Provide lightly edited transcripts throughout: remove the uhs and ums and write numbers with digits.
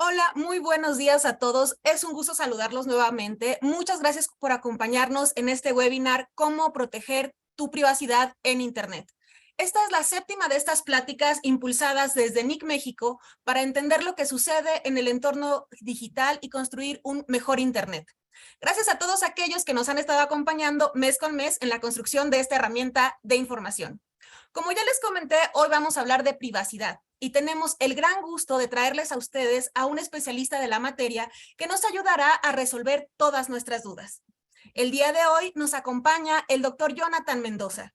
Hola, muy buenos días a todos. Es un gusto saludarlos nuevamente. Muchas gracias por acompañarnos en este webinar, Cómo proteger tu privacidad en Internet. Esta es la séptima de estas pláticas impulsadas desde NIC México para entender lo que sucede en el entorno digital y construir un mejor Internet. Gracias a todos aquellos que nos han estado acompañando mes con mes en la construcción de esta herramienta de información. Como ya les comenté, hoy vamos a hablar de privacidad y tenemos el gran gusto de traerles a ustedes a un especialista de la materia que nos ayudará a resolver todas nuestras dudas. El día de hoy nos acompaña el doctor Jonathan Mendoza.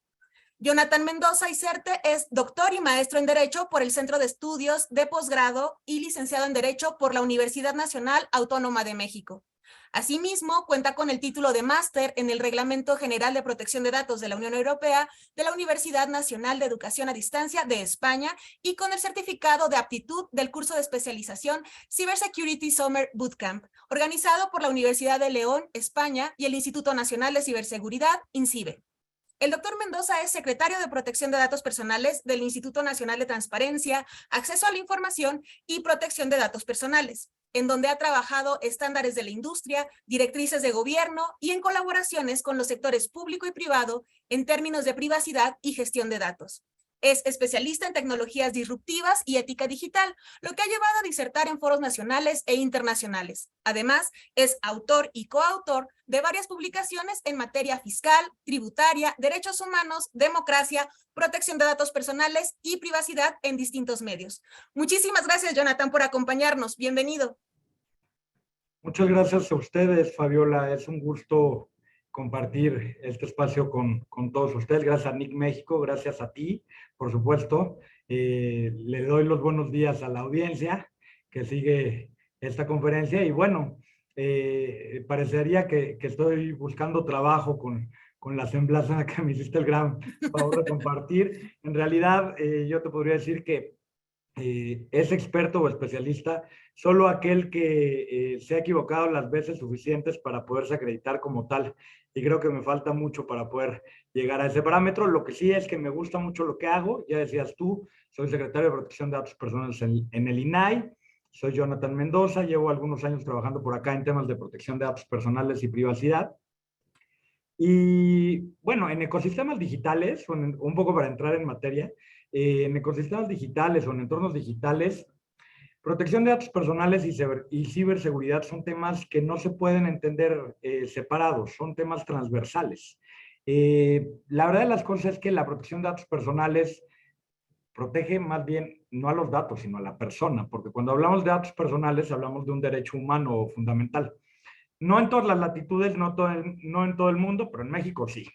Jonathan Mendoza Iserte es doctor y maestro en Derecho por el Centro de Estudios de Posgrado y licenciado en Derecho por la Universidad Nacional Autónoma de México. Asimismo, cuenta con el título de máster en el Reglamento General de Protección de Datos de la Unión Europea de la Universidad Nacional de Educación a Distancia de España y con el certificado de aptitud del curso de especialización Cybersecurity Summer Bootcamp, organizado por la Universidad de León, España, y el Instituto Nacional de Ciberseguridad, INCIBE. El doctor Mendoza es secretario de Protección de Datos Personales del Instituto Nacional de Transparencia, Acceso a la Información y Protección de Datos Personales, en donde ha trabajado estándares de la industria, directrices de gobierno y en colaboraciones con los sectores público y privado en términos de privacidad y gestión de datos. Es especialista en tecnologías disruptivas y ética digital, lo que ha llevado a disertar en foros nacionales e internacionales. Además, es autor y coautor de varias publicaciones en materia fiscal, tributaria, derechos humanos, democracia, protección de datos personales y privacidad en distintos medios. Muchísimas gracias, Jonathan, por acompañarnos. Bienvenido. Muchas gracias a ustedes, Fabiola. Es un gusto compartir este espacio con todos ustedes. Gracias a NIC México, gracias a ti, por supuesto. Le doy los buenos días a la audiencia que sigue esta conferencia. Y bueno, parecería que estoy buscando trabajo con la semblanza que me hiciste el gran favor de compartir. En realidad, yo te podría decir que es experto o especialista solo aquel que se ha equivocado las veces suficientes para poderse acreditar como tal. Y creo que me falta mucho para poder llegar a ese parámetro. Lo que sí es que me gusta mucho lo que hago. Ya decías tú, soy secretario de Protección de Datos Personales en el INAI. Soy Jonathan Mendoza. Llevo algunos años trabajando por acá en temas de protección de datos personales y privacidad. Y bueno, en ecosistemas digitales, un poco para entrar en materia, en ecosistemas digitales o en entornos digitales, protección de datos personales y ciberseguridad son temas que no se pueden entender separados, son temas transversales. La verdad de las cosas es que la protección de datos personales protege más bien no a los datos, sino a la persona, porque cuando hablamos de datos personales hablamos de un derecho humano fundamental. No en todas las latitudes, no en todo el mundo, pero en México sí.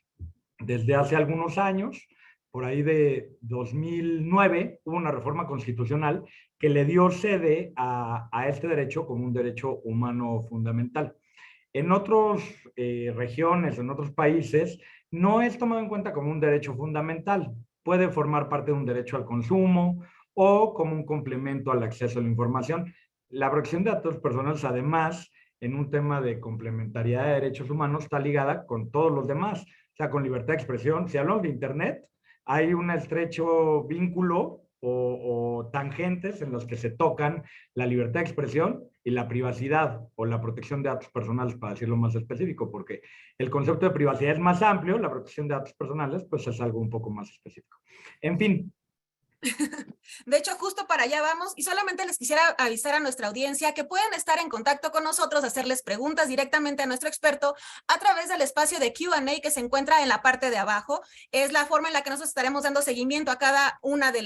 Desde hace algunos años, por ahí de 2009, hubo una reforma constitucional que le dio sede a este derecho como un derecho humano fundamental. En otras regiones, en otros países, no es tomado en cuenta como un derecho fundamental. Puede formar parte de un derecho al consumo o como un complemento al acceso a la información. La protección de datos personales, además, en un tema de complementariedad de derechos humanos, está ligada con todos los demás, o sea, con libertad de expresión. Si hablamos de Internet, hay un estrecho vínculo o tangentes en los que se tocan la libertad de expresión y la privacidad o la protección de datos personales, para decirlo más específico, porque el concepto de privacidad es más amplio, la protección de datos personales pues es algo un poco más específico. En fin. De hecho, justo para allá vamos y solamente les quisiera avisar a nuestra audiencia que pueden estar en contacto con nosotros, hacerles preguntas directamente a nuestro experto a través del espacio de Q&A que se encuentra en la parte de abajo. Es la forma en la que nosotros estaremos dando seguimiento a cada una de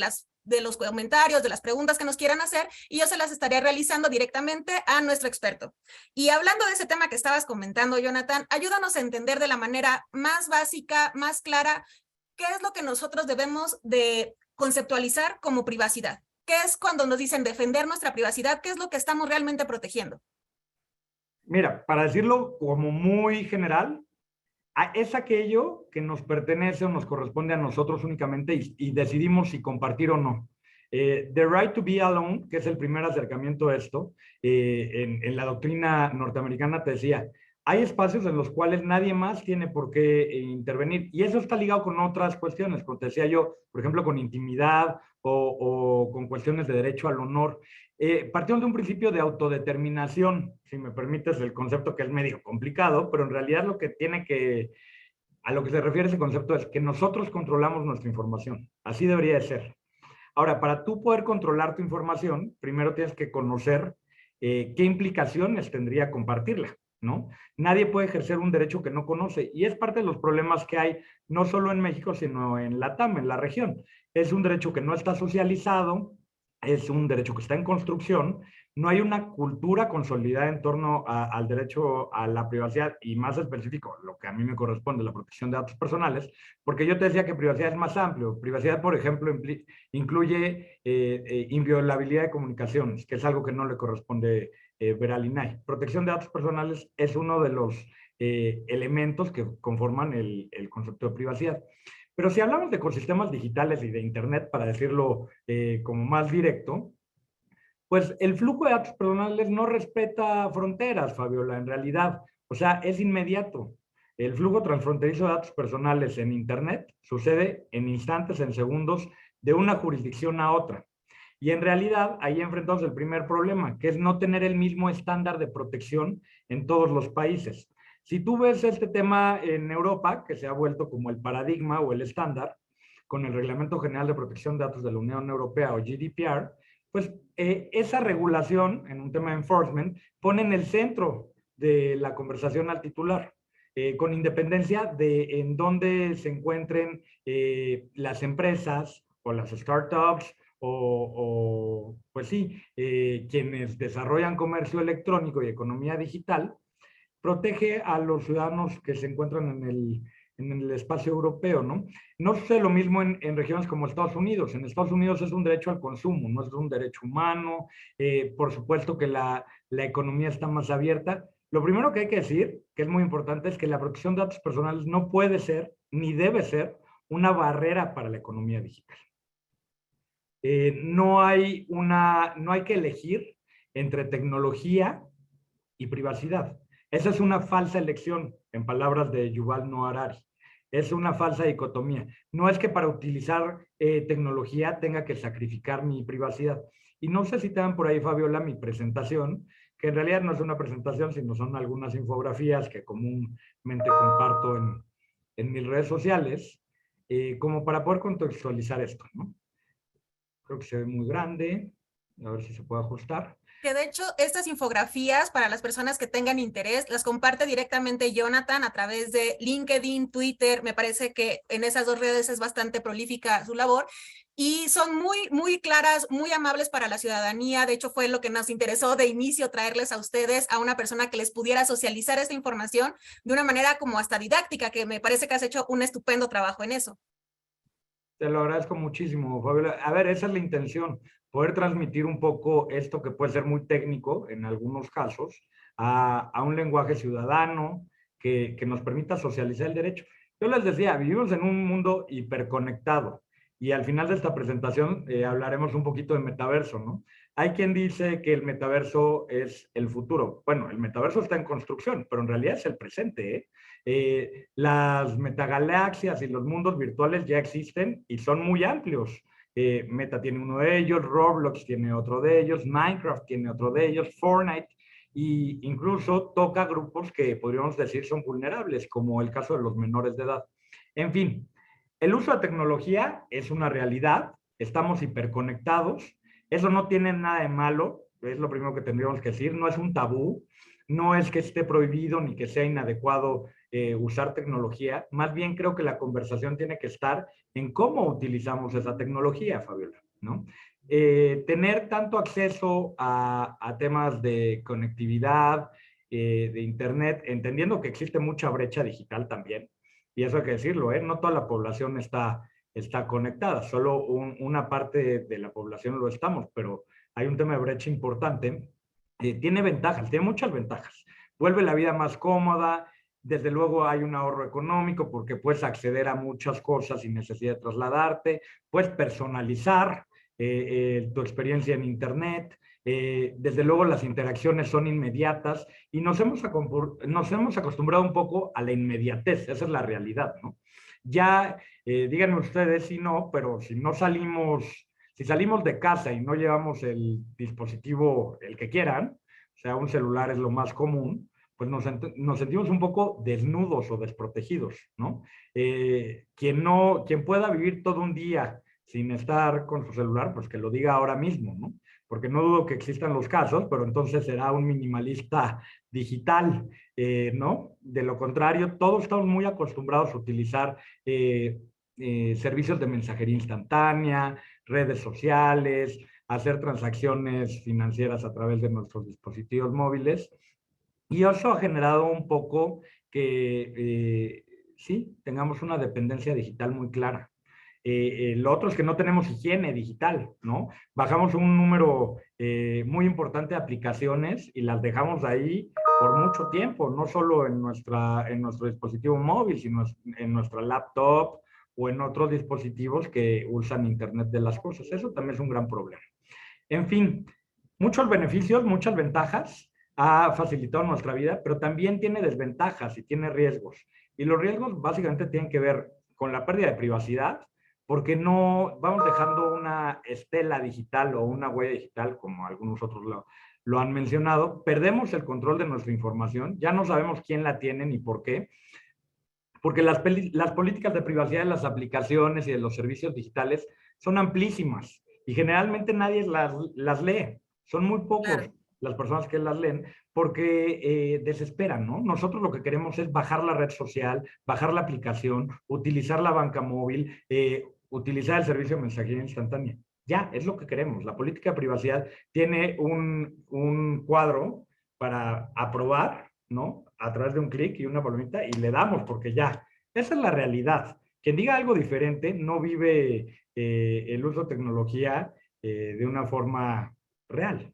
los comentarios, de las preguntas que nos quieran hacer y yo se las estaré realizando directamente a nuestro experto. Y hablando de ese tema que estabas comentando, Jonathan, ayúdanos a entender de la manera más básica, más clara, qué es lo que nosotros debemos de conceptualizar como privacidad. ¿Qué es cuando nos dicen defender nuestra privacidad? ¿Qué es lo que estamos realmente protegiendo? Mira, para decirlo como muy general, es aquello que nos pertenece o nos corresponde a nosotros únicamente y decidimos si compartir o no. The right to be alone, que es el primer acercamiento a esto, en la doctrina norteamericana te decía, hay espacios en los cuales nadie más tiene por qué intervenir. Y eso está ligado con otras cuestiones, como te decía yo, por ejemplo, con intimidad o con cuestiones de derecho al honor. Partiendo de un principio de autodeterminación, si me permites el concepto que es medio complicado, pero en realidad lo que tiene que, a lo que se refiere ese concepto es que nosotros controlamos nuestra información. Así debería de ser. Ahora, para tú poder controlar tu información, primero tienes que conocer qué implicaciones tendría compartirla, ¿no? Nadie puede ejercer un derecho que no conoce y es parte de los problemas que hay no solo en México, sino en LATAM, en la región. Es un derecho que no está socializado, es un derecho que está en construcción, no hay una cultura consolidada en torno al derecho a la privacidad y más específico, lo que a mí me corresponde, la protección de datos personales, porque yo te decía que privacidad es más amplio. Privacidad, por ejemplo, incluye inviolabilidad de comunicaciones, que es algo que no le corresponde ver al INAI. Protección de datos personales es uno de los elementos que conforman el concepto de privacidad. Pero si hablamos de ecosistemas digitales y de Internet, para decirlo como más directo, pues el flujo de datos personales no respeta fronteras, Fabiola, en realidad. O sea, es inmediato. El flujo transfronterizo de datos personales en Internet sucede en instantes, en segundos, de una jurisdicción a otra. Y en realidad ahí enfrentamos el primer problema, que es no tener el mismo estándar de protección en todos los países. Si tú ves este tema en Europa, que se ha vuelto como el paradigma o el estándar, con el Reglamento General de Protección de Datos de la Unión Europea o GDPR, pues esa regulación en un tema de enforcement pone en el centro de la conversación al titular, con independencia de en dónde se encuentren las empresas o las startups pues sí, quienes desarrollan comercio electrónico y economía digital, protege a los ciudadanos que se encuentran en el espacio europeo, ¿no? No sucede lo mismo en regiones como Estados Unidos. En Estados Unidos es un derecho al consumo, no es un derecho humano. Por supuesto que la economía está más abierta. Lo primero que hay que decir, que es muy importante, es que la protección de datos personales no puede ser, ni debe ser, una barrera para la economía digital. No hay que elegir entre tecnología y privacidad. Esa es una falsa elección, en palabras de Yuval Noah Harari. Es una falsa dicotomía. No es que para utilizar tecnología tenga que sacrificar mi privacidad. Y no sé si te dan por ahí, Fabiola, mi presentación, que en realidad no es una presentación, sino son algunas infografías que comúnmente comparto en mis redes sociales, como para poder contextualizar esto, ¿no? Creo que se ve muy grande. A ver si se puede ajustar. Que de hecho estas infografías para las personas que tengan interés las comparte directamente Jonathan a través de LinkedIn, Twitter. Me parece que en esas dos redes es bastante prolífica su labor y son muy claras, muy amables para la ciudadanía. De hecho fue lo que nos interesó de inicio, traerles a ustedes a una persona que les pudiera socializar esta información de una manera como hasta didáctica, que me parece que has hecho un estupendo trabajo en eso. Te lo agradezco muchísimo, Fabiola. A ver, esa es la intención, poder transmitir un poco esto que puede ser muy técnico en algunos casos a un lenguaje ciudadano que nos permita socializar el derecho. Yo les decía, vivimos en un mundo hiperconectado y al final de esta presentación hablaremos un poquito de metaverso, ¿no? Hay quien dice que el metaverso es el futuro. Bueno, el metaverso está en construcción, pero en realidad es el presente, ¿eh? Las metagalaxias y los mundos virtuales ya existen y son muy amplios. Meta tiene uno de ellos, Roblox tiene otro de ellos, Minecraft tiene otro de ellos, Fortnite, y incluso toca grupos que podríamos decir son vulnerables, como el caso de los menores de edad. En fin, el uso de tecnología es una realidad, estamos hiperconectados, eso no tiene nada de malo, es lo primero que tendríamos que decir, no es un tabú, no es que esté prohibido ni que sea inadecuado usar tecnología, más bien creo que la conversación tiene que estar en cómo utilizamos esa tecnología, Fabiola, ¿no? Tener tanto acceso a temas de conectividad, de Internet, entendiendo que existe mucha brecha digital también, y eso hay que decirlo, ¿eh? No toda la población está conectada, solo una parte de la población lo estamos, pero hay un tema de brecha importante. Tiene ventajas, tiene muchas ventajas. Vuelve la vida más cómoda, desde luego hay un ahorro económico porque puedes acceder a muchas cosas sin necesidad de trasladarte, puedes personalizar tu experiencia en Internet. Desde luego las interacciones son inmediatas y nos hemos acostumbrado un poco a la inmediatez, esa es la realidad, ¿no? Ya, díganme ustedes si no, pero si salimos de casa y no llevamos el dispositivo, el que quieran, o sea, un celular es lo más común, pues nos sentimos un poco desnudos o desprotegidos, ¿no? Quien pueda vivir todo un día sin estar con su celular, pues que lo diga ahora mismo, ¿no? Porque no dudo que existan los casos, pero entonces será un minimalista digital, ¿no? De lo contrario, todos estamos muy acostumbrados a utilizar servicios de mensajería instantánea, redes sociales, hacer transacciones financieras a través de nuestros dispositivos móviles. Y eso ha generado un poco que sí, tengamos una dependencia digital muy clara. Lo otro es que no tenemos higiene digital, ¿no? Bajamos un número muy importante de aplicaciones y las dejamos ahí por mucho tiempo, no solo en nuestro dispositivo móvil, sino en nuestra laptop o en otros dispositivos que usan Internet de las cosas. Eso también es un gran problema. En fin, muchos beneficios, muchas ventajas, ha facilitado nuestra vida, pero también tiene desventajas y tiene riesgos. Y los riesgos básicamente tienen que ver con la pérdida de privacidad, porque no vamos dejando una estela digital o una huella digital, como algunos otros lo han mencionado, perdemos el control de nuestra información, ya no sabemos quién la tiene ni por qué, porque las políticas de privacidad de las aplicaciones y de los servicios digitales son amplísimas y generalmente nadie las lee. Son muy pocos Claro. las personas que las leen porque desesperan, ¿no? Nosotros lo que queremos es bajar la red social, bajar la aplicación, utilizar la banca móvil, utilizar el servicio de mensajería instantánea. Ya, es lo que queremos. La política de privacidad tiene un cuadro para aprobar, ¿no? A través de un clic y una palomita y le damos porque ya, esa es la realidad. Quien diga algo diferente no vive el uso de tecnología de una forma real.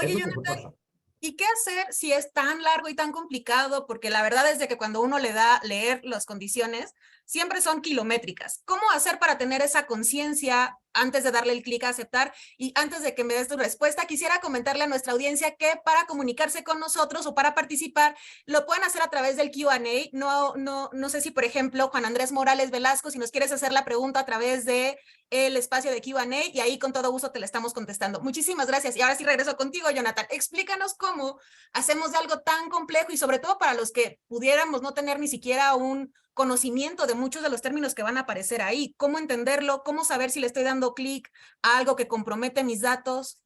Es Oye, lo que Jonathan, pasa. ¿y qué hacer si es tan largo y tan complicado? Porque la verdad es de que cuando uno le da leer las condiciones, siempre son kilométricas. ¿Cómo hacer para tener esa conciencia antes de darle el clic a aceptar? Y antes de que me des tu respuesta, quisiera comentarle a nuestra audiencia que para comunicarse con nosotros o para participar, lo pueden hacer a través del Q&A. No sé si, por ejemplo, Juan Andrés Morales Velasco, si nos quieres hacer la pregunta a través de el espacio de Q&A y ahí con todo gusto te la estamos contestando. Muchísimas gracias. Y ahora sí regreso contigo, Jonathan. Explícanos cómo hacemos de algo tan complejo y sobre todo para los que pudiéramos no tener ni siquiera un conocimiento de muchos de los términos que van a aparecer ahí. ¿Cómo entenderlo? ¿Cómo saber si le estoy dando clic a algo que compromete mis datos?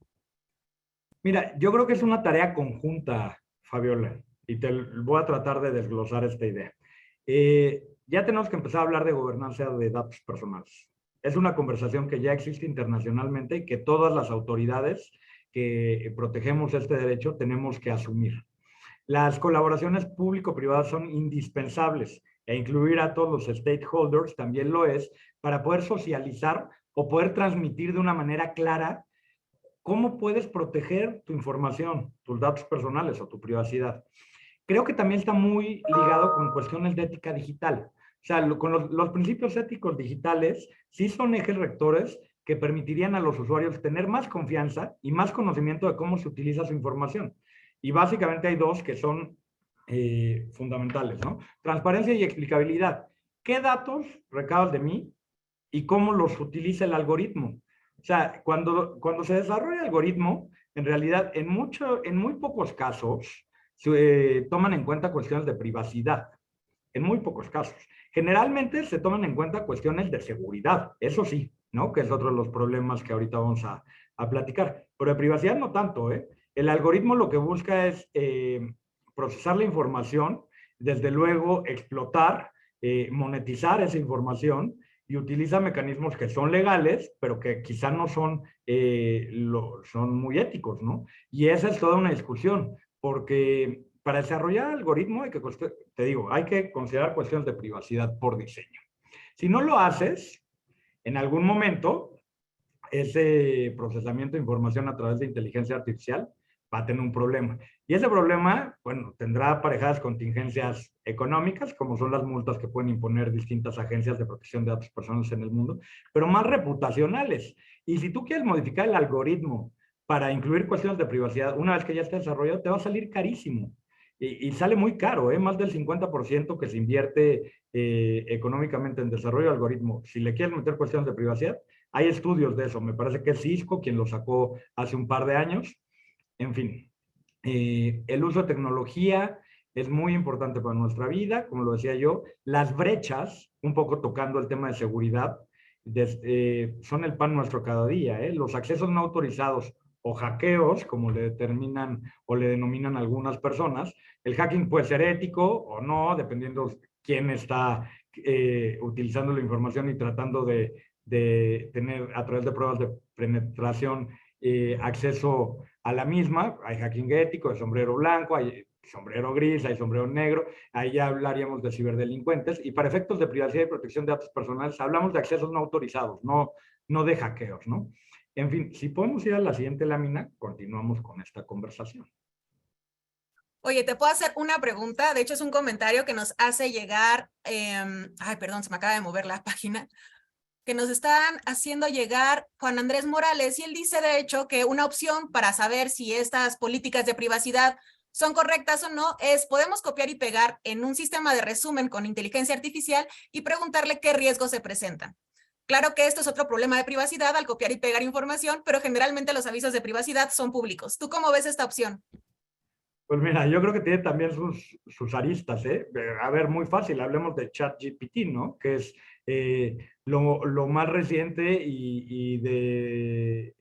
Mira, yo creo que es una tarea conjunta, Fabiola, y te voy a tratar de desglosar esta idea. Ya tenemos que empezar a hablar de gobernanza de datos personales. Es una conversación que ya existe internacionalmente y que todas las autoridades que protegemos este derecho tenemos que asumir. Las colaboraciones público-privadas son indispensables e incluir a todos los stakeholders también lo es para poder socializar o poder transmitir de una manera clara cómo puedes proteger tu información, tus datos personales o tu privacidad. Creo que también está muy ligado con cuestiones de ética digital. O sea, con los principios éticos digitales sí son ejes rectores que permitirían a los usuarios tener más confianza y más conocimiento de cómo se utiliza su información. Y básicamente hay dos que son fundamentales, ¿no? Transparencia y explicabilidad. ¿Qué datos recaban de mí y cómo los utiliza el algoritmo? O sea, cuando se desarrolla el algoritmo, en realidad, en muy pocos casos, se toman en cuenta cuestiones de privacidad, en muy pocos casos. Generalmente se toman en cuenta cuestiones de seguridad, eso sí, ¿no? Que es otro de los problemas que ahorita vamos a platicar. Pero de privacidad no tanto, ¿eh? El algoritmo lo que busca es procesar la información, desde luego explotar, monetizar esa información y utiliza mecanismos que son legales, pero que quizá no son muy éticos, ¿no? Y esa es toda una discusión, porque para desarrollar algoritmo te digo, hay que considerar cuestiones de privacidad por diseño. Si no lo haces, en algún momento, ese procesamiento de información a través de inteligencia artificial va a tener un problema. Y ese problema, bueno, tendrá aparejadas contingencias económicas, como son las multas que pueden imponer distintas agencias de protección de datos personales en el mundo, pero más reputacionales. Y si tú quieres modificar el algoritmo para incluir cuestiones de privacidad, una vez que ya esté desarrollado, te va a salir carísimo. Y sale muy caro, ¿eh? Más del 50% que se invierte económicamente en desarrollo de algoritmo. Si le quieres meter cuestiones de privacidad, hay estudios de eso. Me parece que es Cisco quien lo sacó hace un par de años. En fin, el uso de tecnología es muy importante para nuestra vida, como lo decía yo. Las brechas, un poco tocando el tema de seguridad, son el pan nuestro cada día. Los accesos no autorizados o hackeos, como le determinan o le denominan algunas personas. El hacking puede ser ético o no, dependiendo quién está utilizando la información y tratando de tener a través de pruebas de penetración acceso a la misma. Hay hacking ético, hay sombrero blanco, hay sombrero gris, hay sombrero negro. Ahí ya hablaríamos de ciberdelincuentes. Y para efectos de privacidad y protección de datos personales, hablamos de accesos no autorizados, no de hackeos, ¿no? En fin, si podemos ir a la siguiente lámina, continuamos con esta conversación. Oye, ¿te puedo hacer una pregunta? De hecho, es un comentario que nos hace llegar, ay, perdón, se me acaba de mover la página, que nos están haciendo llegar Juan Andrés Morales, y él dice, de hecho, que una opción para saber si estas políticas de privacidad son correctas o no es, podemos copiar y pegar en un sistema de resumen con inteligencia artificial y preguntarle qué riesgos se presentan. Claro que esto es otro problema de privacidad al copiar y pegar información, pero generalmente los avisos de privacidad son públicos. ¿Tú cómo ves esta opción? Pues mira, yo creo que tiene también sus aristas, ¿eh? A ver, muy fácil, hablemos de ChatGPT, ¿no? Que es lo más reciente y de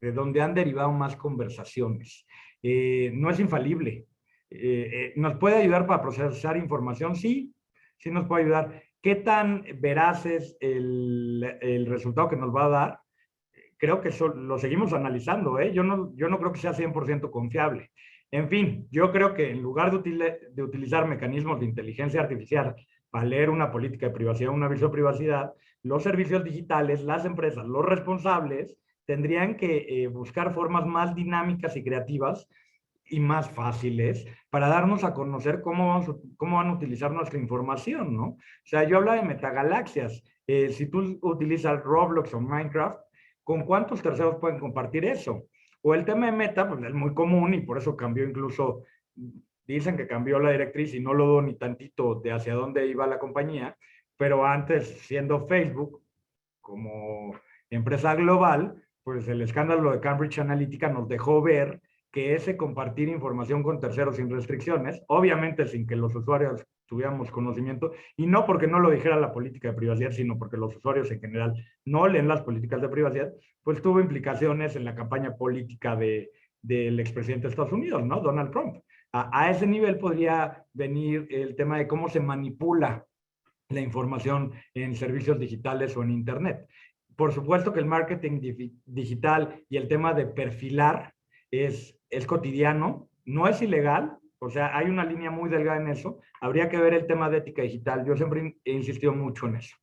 donde han derivado más conversaciones. No es infalible. ¿Nos puede ayudar para procesar información? Sí, sí nos puede ayudar. ¿Qué tan veraz es el resultado que nos va a dar? Creo que eso lo seguimos analizando, ¿eh? Yo no creo que sea 100% confiable. En fin, yo creo que en lugar de utilizar mecanismos de inteligencia artificial para leer una política de privacidad, un aviso de privacidad, los servicios digitales, las empresas, los responsables, tendrían que buscar formas más dinámicas y creativas y más fáciles para darnos a conocer cómo van a utilizar nuestra información, ¿no? O sea, yo hablaba de metagalaxias. Si tú utilizas Roblox o Minecraft, ¿con cuántos terceros pueden compartir eso? O el tema de Meta, pues es muy común y por eso cambió incluso, dicen que cambió la directriz y no lo dudo ni tantito de hacia dónde iba la compañía, pero antes, siendo Facebook como empresa global, pues el escándalo de Cambridge Analytica nos dejó ver que ese compartir información con terceros sin restricciones, obviamente sin que los usuarios tuviéramos conocimiento, y no porque no lo dijera la política de privacidad, sino porque los usuarios en general no leen las políticas de privacidad, pues tuvo implicaciones en la campaña política del expresidente de Estados Unidos, ¿no? Donald Trump. A ese nivel podría venir el tema de cómo se manipula la información en servicios digitales o en Internet. Por supuesto que el marketing digital y el tema de perfilar es cotidiano, no es ilegal, o sea, hay una línea muy delgada en eso. Habría que ver el tema de ética digital. Yo siempre he insistido mucho en eso.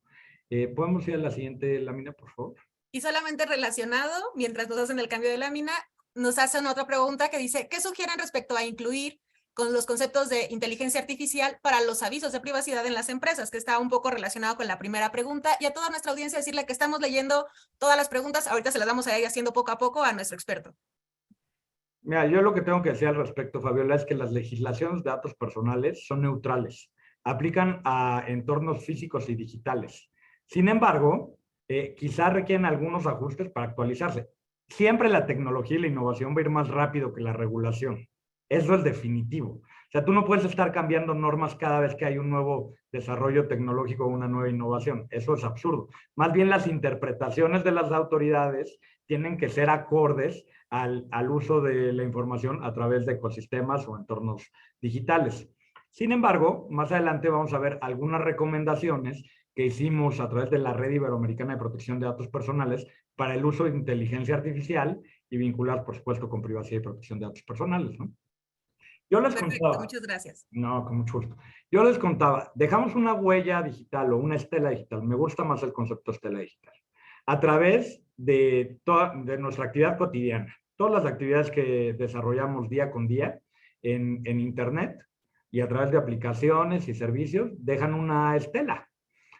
¿Podemos ir a la siguiente lámina, por favor? Y solamente relacionado, mientras nos hacen el cambio de lámina, nos hacen otra pregunta que dice, ¿qué sugieren respecto a incluir con los conceptos de inteligencia artificial para los avisos de privacidad en las empresas? Que está un poco relacionado con la primera pregunta. Y a toda nuestra audiencia decirle que estamos leyendo todas las preguntas. Ahorita se las vamos a ir haciendo poco a poco a nuestro experto. Mira, yo lo que tengo que decir al respecto, Fabiola, es que las legislaciones de datos personales son neutrales. Aplican a entornos físicos y digitales. Sin embargo, quizás requieren algunos ajustes para actualizarse. Siempre la tecnología y la innovación va a ir más rápido que la regulación. Eso es definitivo. O sea, tú no puedes estar cambiando normas cada vez que hay un nuevo desarrollo tecnológico o una nueva innovación. Eso es absurdo. Más bien las interpretaciones de las autoridades tienen que ser acordes al uso de la información a través de ecosistemas o entornos digitales. Sin embargo, más adelante vamos a ver algunas recomendaciones que hicimos a través de la Red Iberoamericana de Protección de Datos Personales para el uso de inteligencia artificial y vincular, por supuesto, con privacidad y protección de datos personales, ¿no? Yo les Perfecto, contaba, muchas gracias. no, con mucho gusto. Yo les contaba, dejamos una huella digital o una estela digital, me gusta más el concepto estela digital, a través de nuestra actividad cotidiana. todas las actividades que desarrollamos día con día en Internet y a través de aplicaciones y servicios dejan una estela,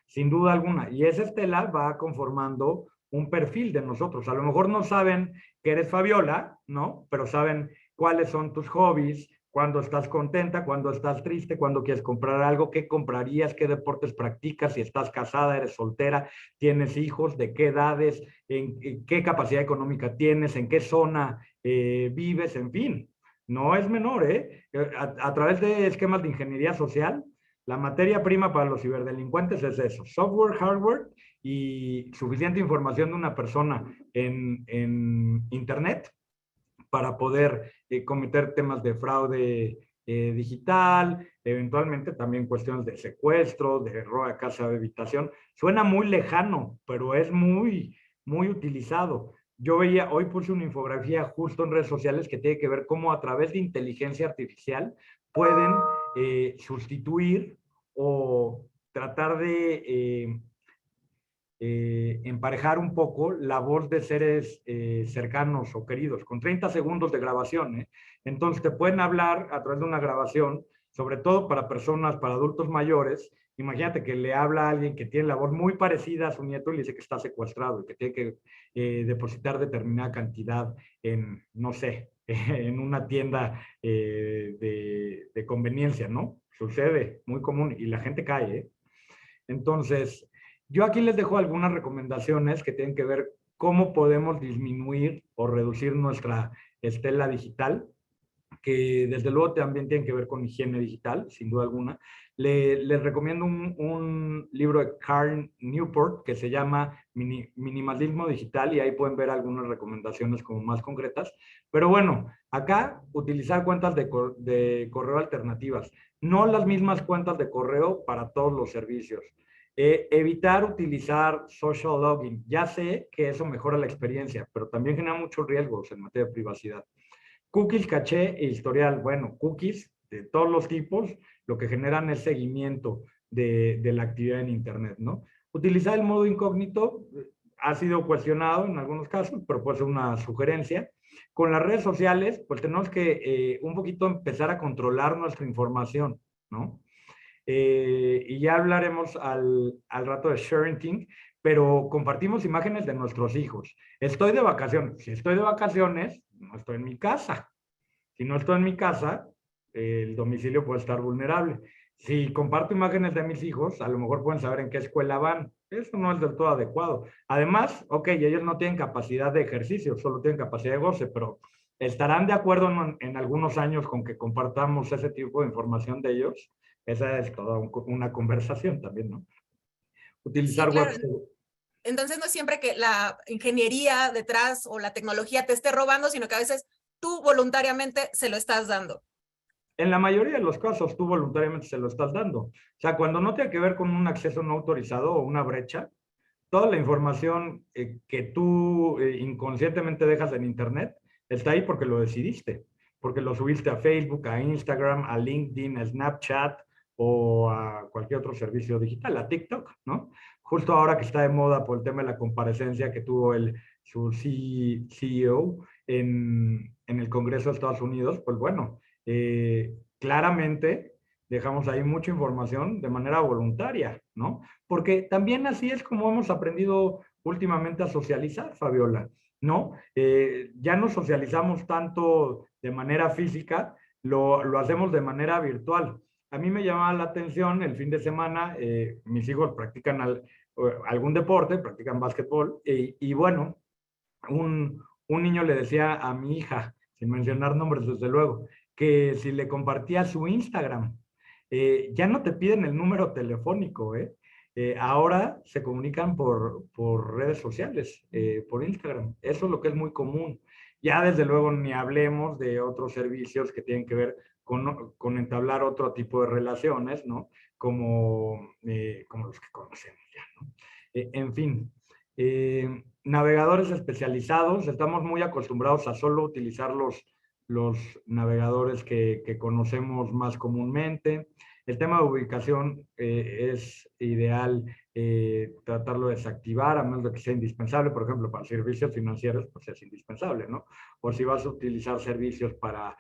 sin duda alguna. Y esa estela va conformando un perfil de nosotros. A lo mejor no saben que eres Fabiola, ¿no? Pero saben cuáles son tus hobbies, cuando estás contenta, cuando estás triste, cuando quieres comprar algo, qué comprarías, qué deportes practicas, si estás casada, eres soltera, tienes hijos, de qué edades, en qué capacidad económica tienes, en qué zona vives, en fin. No es menor, ¿eh? A través de esquemas de ingeniería social, la materia prima para los ciberdelincuentes es eso, software, hardware y suficiente información de una persona en Internet para poder cometer temas de fraude digital, eventualmente también cuestiones de secuestro, de robo a casa de habitación. Suena muy lejano, pero es muy utilizado. Yo veía, hoy puse una infografía justo en redes sociales que tiene que ver cómo a través de inteligencia artificial pueden sustituir o tratar de emparejar un poco la voz de seres cercanos o queridos, con 30 segundos de grabación. Entonces te pueden hablar a través de una grabación, sobre todo para personas, para adultos mayores. Imagínate que le habla a alguien que tiene la voz muy parecida a su nieto y le dice que está secuestrado y que tiene que depositar determinada cantidad en, no sé, en una tienda de conveniencia, ¿no? Sucede, muy común, y la gente cae, ¿eh? Entonces, yo aquí les dejo algunas recomendaciones que tienen que ver cómo podemos disminuir o reducir nuestra estela digital, que desde luego también tienen que ver con higiene digital, sin duda alguna. Les recomiendo un libro de Carl Newport que se llama Minimalismo Digital y ahí pueden ver algunas recomendaciones como más concretas. Pero bueno, acá utilizar cuentas de correo alternativas, no las mismas cuentas de correo para todos los servicios. Evitar utilizar social login. Ya sé que eso mejora la experiencia, pero también genera muchos riesgos en materia de privacidad. Cookies, caché e historial. Bueno, cookies de todos los tipos, lo que generan es seguimiento de la actividad en Internet, ¿no? Utilizar el modo incógnito ha sido cuestionado en algunos casos, pero puede ser una sugerencia. Con las redes sociales, pues tenemos que un poquito empezar a controlar nuestra información, ¿no? Y ya hablaremos al rato de sharing, pero compartimos imágenes de nuestros hijos. Estoy de vacaciones. Si estoy de vacaciones, no estoy en mi casa. Si no estoy en mi casa, el domicilio puede estar vulnerable. Si comparto imágenes de mis hijos, a lo mejor pueden saber en qué escuela van. Eso no es del todo adecuado. Además, ok, ellos no tienen capacidad de ejercicio, solo tienen capacidad de goce, pero estarán de acuerdo en algunos años con que compartamos ese tipo de información de ellos. Esa es toda una conversación también, ¿no? Sí, Utilizar web. claro. Entonces no es siempre que la ingeniería detrás o la tecnología te esté robando, sino que a veces tú voluntariamente se lo estás dando. En la mayoría de los casos, tú voluntariamente se lo estás dando. O sea, cuando no tiene que ver con un acceso no autorizado o una brecha, toda la información que tú inconscientemente dejas en Internet está ahí porque lo decidiste, porque lo subiste a Facebook, a Instagram, a LinkedIn, a Snapchat o a cualquier otro servicio digital, a TikTok, ¿no? Justo ahora que está de moda por el tema de la comparecencia que tuvo su CEO en el Congreso de Estados Unidos, pues bueno, claramente dejamos ahí mucha información de manera voluntaria, ¿no? Porque también así es como hemos aprendido últimamente a socializar, Fabiola, ¿no? Ya no socializamos tanto de manera física, lo hacemos de manera virtual. A mí me llamaba la atención el fin de semana, mis hijos practican algún deporte, practican básquetbol, y bueno, un niño le decía a mi hija, sin mencionar nombres desde luego, que si le compartía su Instagram, ya no te piden el número telefónico, ¿eh? Ahora se comunican por redes sociales, por Instagram. Eso es lo que es muy común. Ya desde luego ni hablemos de otros servicios que tienen que ver con entablar otro tipo de relaciones, ¿no? Como los que conocemos ya, ¿no? En fin, navegadores especializados, estamos muy acostumbrados a solo utilizar los navegadores que conocemos más comúnmente. El tema de ubicación es ideal tratarlo de desactivar, a menos de que sea indispensable. Por ejemplo, para servicios financieros, pues es indispensable, ¿no? O si vas a utilizar servicios para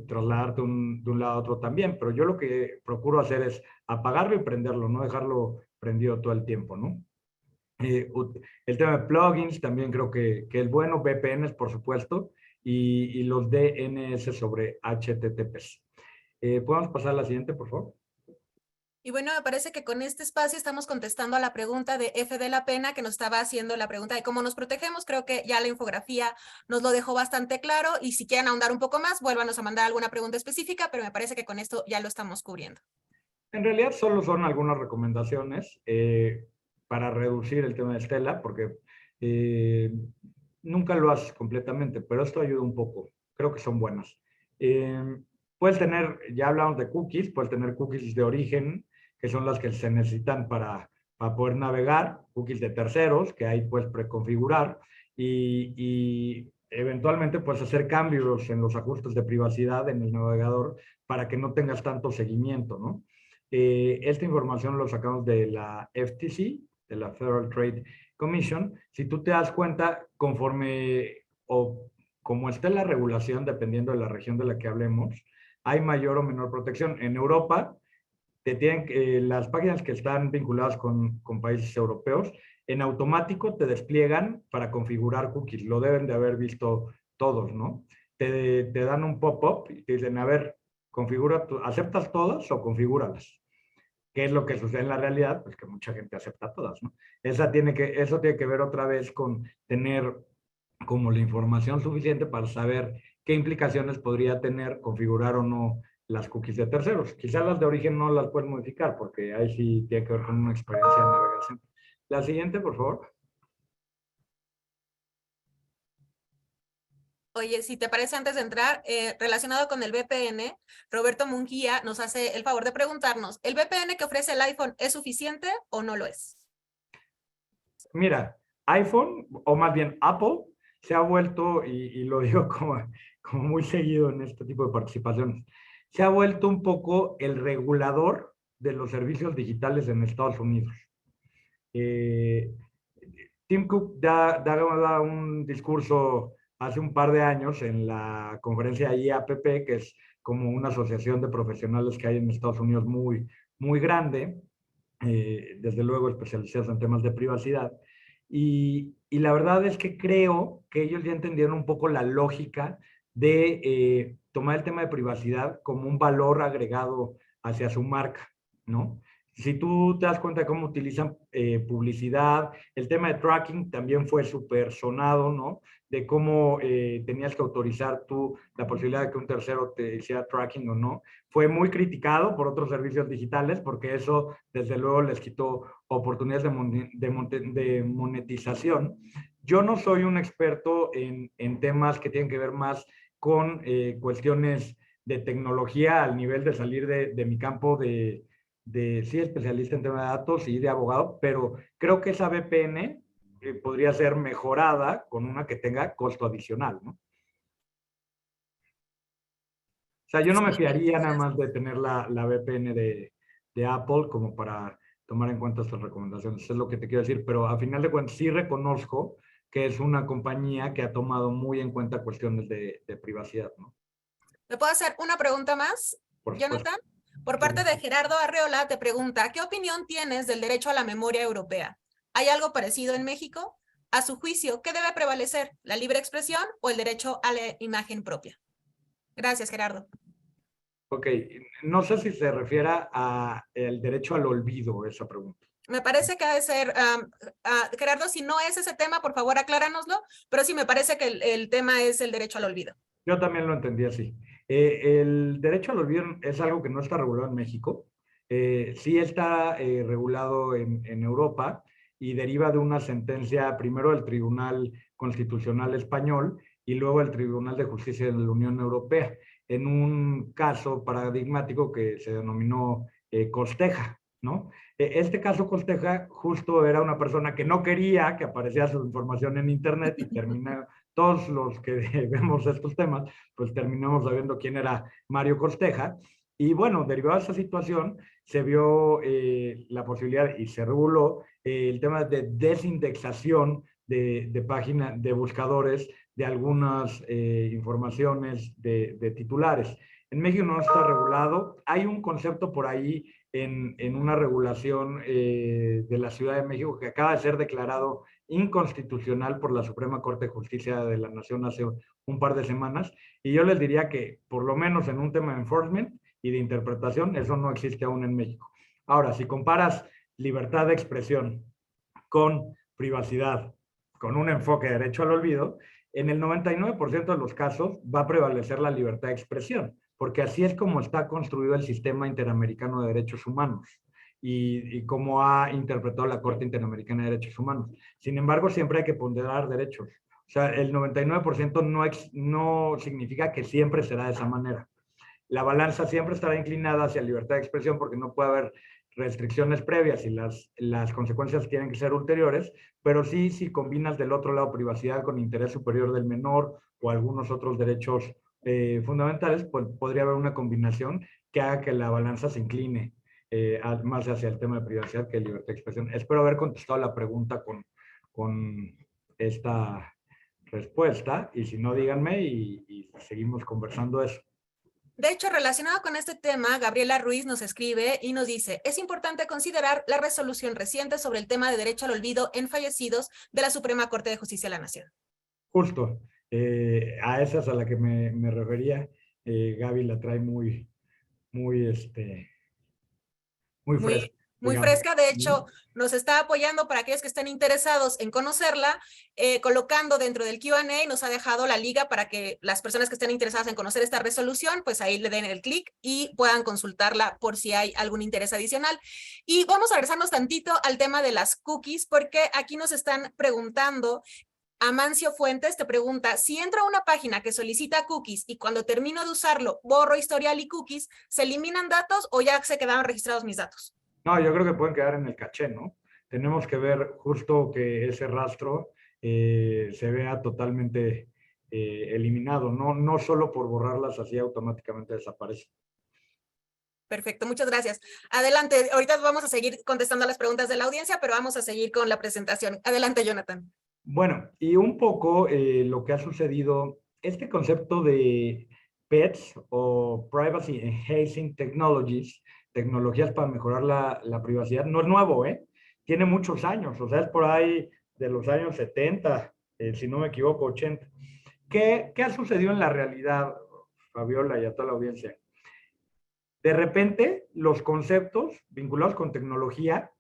trasladarte de un lado a otro también. Pero yo lo que procuro hacer es apagarlo y prenderlo, no dejarlo prendido todo el tiempo, ¿no? El tema de plugins también creo que es bueno, VPNs por supuesto, y los DNS sobre HTTPs. ¿Podemos pasar a la siguiente, por favor? Y bueno, me parece que con este espacio estamos contestando a la pregunta de F de la Pena, que nos estaba haciendo la pregunta de cómo nos protegemos. Creo que ya la infografía nos lo dejó bastante claro, y si quieren ahondar un poco más, vuélvanos a mandar alguna pregunta específica, pero me parece que con esto ya lo estamos cubriendo. En realidad solo son algunas recomendaciones para reducir el tema de Stella, porque eh, nunca lo haces completamente, pero esto ayuda un poco. Creo que son buenas. Eh, puedes tener, ya hablamos de cookies, puedes tener cookies de origen, que son las que se necesitan para poder navegar, cookies de terceros, que ahí puedes preconfigurar, y eventualmente puedes hacer cambios en los ajustes de privacidad en el navegador para que no tengas tanto seguimiento, ¿no? Esta información lo sacamos de la FTC, de la Federal Trade Commission. Si tú te das cuenta, conforme o como esté la regulación, dependiendo de la región de la que hablemos, hay mayor o menor protección. En Europa, las páginas que están vinculadas con países europeos, en automático te despliegan para configurar cookies. Lo deben de haber visto todos, ¿no? Te dan un pop-up y te dicen, a ver, ¿aceptas todas o configúralas? ¿Qué es lo que sucede en la realidad? Pues que mucha gente acepta todas, ¿no? Eso tiene que ver otra vez con tener como la información suficiente para saber qué implicaciones podría tener configurar o no las cookies de terceros. Quizás las de origen no las puedes modificar porque ahí sí tiene que ver con una experiencia de navegación. La siguiente, por favor. Oye, si te parece, antes de entrar, relacionado con el VPN, Roberto Munguía nos hace el favor de preguntarnos, ¿el VPN que ofrece el iPhone es suficiente o no lo es? Mira, iPhone, o más bien Apple, se ha vuelto, y lo digo como muy seguido en este tipo de participaciones, se ha vuelto un poco el regulador de los servicios digitales en Estados Unidos. Eh, Tim Cook da un discurso hace un par de años en la conferencia IAPP, que es como una asociación de profesionales que hay en Estados Unidos muy grande, desde luego especializados en temas de privacidad. Y la verdad es que creo que ellos ya entendieron un poco la lógica de tomar el tema de privacidad como un valor agregado hacia su marca, ¿no? Si tú te das cuenta de cómo utilizan publicidad, el tema de tracking también fue súper sonado, ¿no? De cómo tenías que autorizar tú la posibilidad de que un tercero te hiciera tracking o no. Fue muy criticado por otros servicios digitales porque eso, desde luego, les quitó oportunidades de monetización. Yo no soy un experto en temas que tienen que ver más con cuestiones de tecnología al nivel de salir de mi campo sí, especialista en temas de datos y de abogado, pero creo que esa VPN podría ser mejorada con una que tenga costo adicional, ¿no? O sea, yo no me fiaría nada más de tener la VPN de Apple como para tomar en cuenta estas recomendaciones. Eso es lo que te quiero decir, pero a final de cuentas sí reconozco que es una compañía que ha tomado muy en cuenta cuestiones de privacidad, ¿no? ¿Me puedo hacer una pregunta más, Por supuesto. Jonathan? Por parte de Gerardo Arreola te pregunta, ¿qué opinión tienes del derecho a la memoria europea? ¿Hay algo parecido en México? A su juicio, ¿qué debe prevalecer? ¿La libre expresión o el derecho a la imagen propia? Gracias, Gerardo. Ok, no sé si se refiere a el derecho al olvido esa pregunta. Me parece que ha de ser, Gerardo, si no es ese tema, por favor acláranoslo, pero sí me parece que el tema es el derecho al olvido. Yo también lo entendí así. El derecho al olvido es algo que no está regulado en México. Sí está regulado en Europa y deriva de una sentencia primero del Tribunal Constitucional Español y luego el Tribunal de Justicia de la Unión Europea, en un caso paradigmático que se denominó Costeja, ¿no? Este caso Costeja justo era una persona que no quería que apareciera su información en Internet y termina todos los que vemos estos temas, pues terminamos sabiendo quién era Mario Costeja. Y bueno, derivado de esta situación, se vio la posibilidad y se reguló el tema de desindexación de páginas, de buscadores, de algunas informaciones de titulares. En México no está regulado. Hay un concepto por ahí en una regulación de la Ciudad de México que acaba de ser declarado inconstitucional por la Suprema Corte de Justicia de la Nación hace un par de semanas. Y yo les diría que, por lo menos en un tema de enforcement y de interpretación, eso no existe aún en México. Ahora, si comparas libertad de expresión con privacidad, con un enfoque de derecho al olvido, en el 99% de los casos va a prevalecer la libertad de expresión, porque así es como está construido el sistema interamericano de derechos humanos y cómo ha interpretado la Corte Interamericana de Derechos Humanos. Sin embargo, siempre hay que ponderar derechos. O sea, el 99% no significa que siempre será de esa manera. La balanza siempre estará inclinada hacia libertad de expresión porque no puede haber restricciones previas y las consecuencias tienen que ser ulteriores, pero sí, si combinas del otro lado privacidad con interés superior del menor o algunos otros derechos fundamentales, pues podría haber una combinación que haga que la balanza se incline más hacia el tema de privacidad que de libertad de expresión. Espero haber contestado la pregunta con esta respuesta y si no, díganme y seguimos conversando eso. De hecho, relacionado con este tema, Gabriela Ruiz nos escribe y nos dice, es importante considerar la resolución reciente sobre el tema de derecho al olvido en fallecidos de la Suprema Corte de Justicia de la Nación. Justo, a esas a la que me refería, Gaby la trae muy fresca, Muy digamos. fresca. De hecho, nos está apoyando para aquellos que estén interesados en conocerla, colocando dentro del Q&A y nos ha dejado la liga para que las personas que estén interesadas en conocer esta resolución, pues ahí le den el clic y puedan consultarla por si hay algún interés adicional. Y vamos a regresarnos tantito al tema de las cookies, porque aquí nos están preguntando. Amancio Fuentes te pregunta, si entro a una página que solicita cookies y cuando termino de usarlo borro historial y cookies, ¿se eliminan datos o ya se quedaron registrados mis datos? No, yo creo que pueden quedar en el caché, ¿no? Tenemos que ver justo que ese rastro se vea totalmente eliminado, no solo por borrarlas así automáticamente desaparece. Perfecto, muchas gracias. Adelante, ahorita vamos a seguir contestando las preguntas de la audiencia, pero vamos a seguir con la presentación. Adelante, Jonathan. Bueno, y un poco lo que ha sucedido, este concepto de PETs o Privacy Enhancing Technologies, tecnologías para mejorar la privacidad, no es nuevo, ¿eh? Tiene muchos años, o sea, es por ahí de los años 70, si no me equivoco, 80. ¿Qué ha sucedido en la realidad, Fabiola, y a toda la audiencia? De repente, los conceptos vinculados con tecnología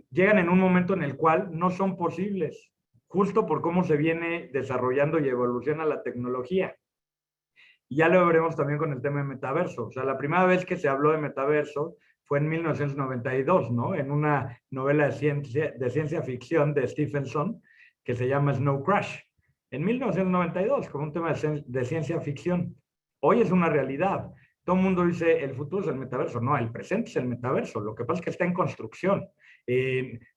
llegan en un momento en el cual no son posibles, justo por cómo se viene desarrollando y evoluciona la tecnología. Y ya lo veremos también con el tema de metaverso. O sea, la primera vez que se habló de metaverso fue en 1992, ¿no? En una novela de ciencia ficción de Stephenson que se llama Snow Crash. En 1992, como un tema de ciencia ficción. Hoy es una realidad. Todo el mundo dice, el futuro es el metaverso. No, el presente es el metaverso. Lo que pasa es que está en construcción.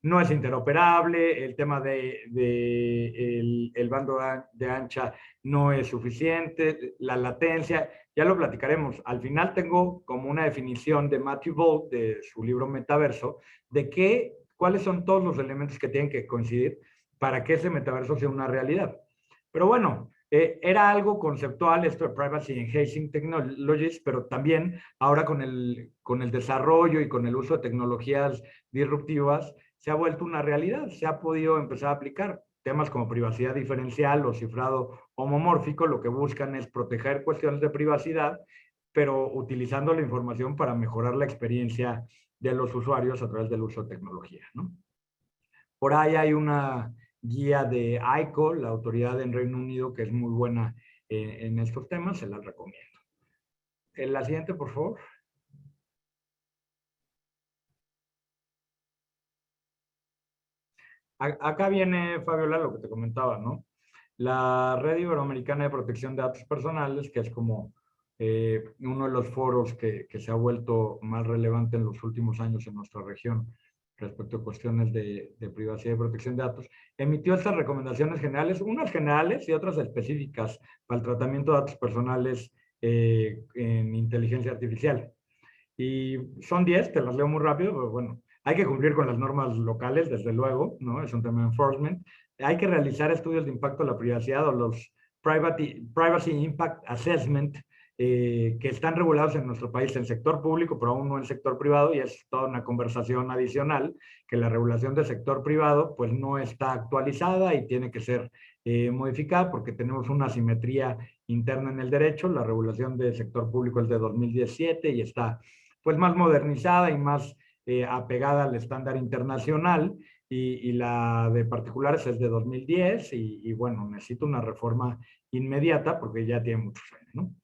No es interoperable, el tema el bando de ancha no es suficiente, la latencia, ya lo platicaremos. Al final tengo como una definición de Matthew Bolt, de su libro Metaverso, de cuáles son todos los elementos que tienen que coincidir para que ese metaverso sea una realidad. Pero bueno, era algo conceptual esto de Privacy Enhancing Technologies, pero también ahora con el desarrollo y con el uso de tecnologías disruptivas se ha vuelto una realidad, se ha podido empezar a aplicar. Temas como privacidad diferencial o cifrado homomórfico lo que buscan es proteger cuestiones de privacidad, pero utilizando la información para mejorar la experiencia de los usuarios a través del uso de tecnología, ¿no? Por ahí hay una guía de ICO, la autoridad en Reino Unido, que es muy buena en estos temas, se las recomiendo. La siguiente, por favor. Acá viene, Fabiola, lo que te comentaba, ¿no? La Red Iberoamericana de Protección de Datos Personales, que es como uno de los foros que se ha vuelto más relevante en los últimos años en nuestra región respecto a cuestiones de privacidad y protección de datos, emitió estas recomendaciones generales, unas generales y otras específicas para el tratamiento de datos personales en inteligencia artificial. Y son 10, te las leo muy rápido, pero bueno, hay que cumplir con las normas locales, desde luego, ¿no? Es un tema de enforcement. Hay que realizar estudios de impacto a la privacidad o los Privacy Impact Assessment, que están regulados en nuestro país en sector público, pero aún no en sector privado, y es toda una conversación adicional, que la regulación del sector privado pues no está actualizada y tiene que ser modificada porque tenemos una asimetría interna en el derecho. La regulación del sector público es de 2017 y está pues más modernizada y más apegada al estándar internacional, y la de particulares es de 2010 y bueno, necesita una reforma inmediata porque ya tiene muchos años, ¿no?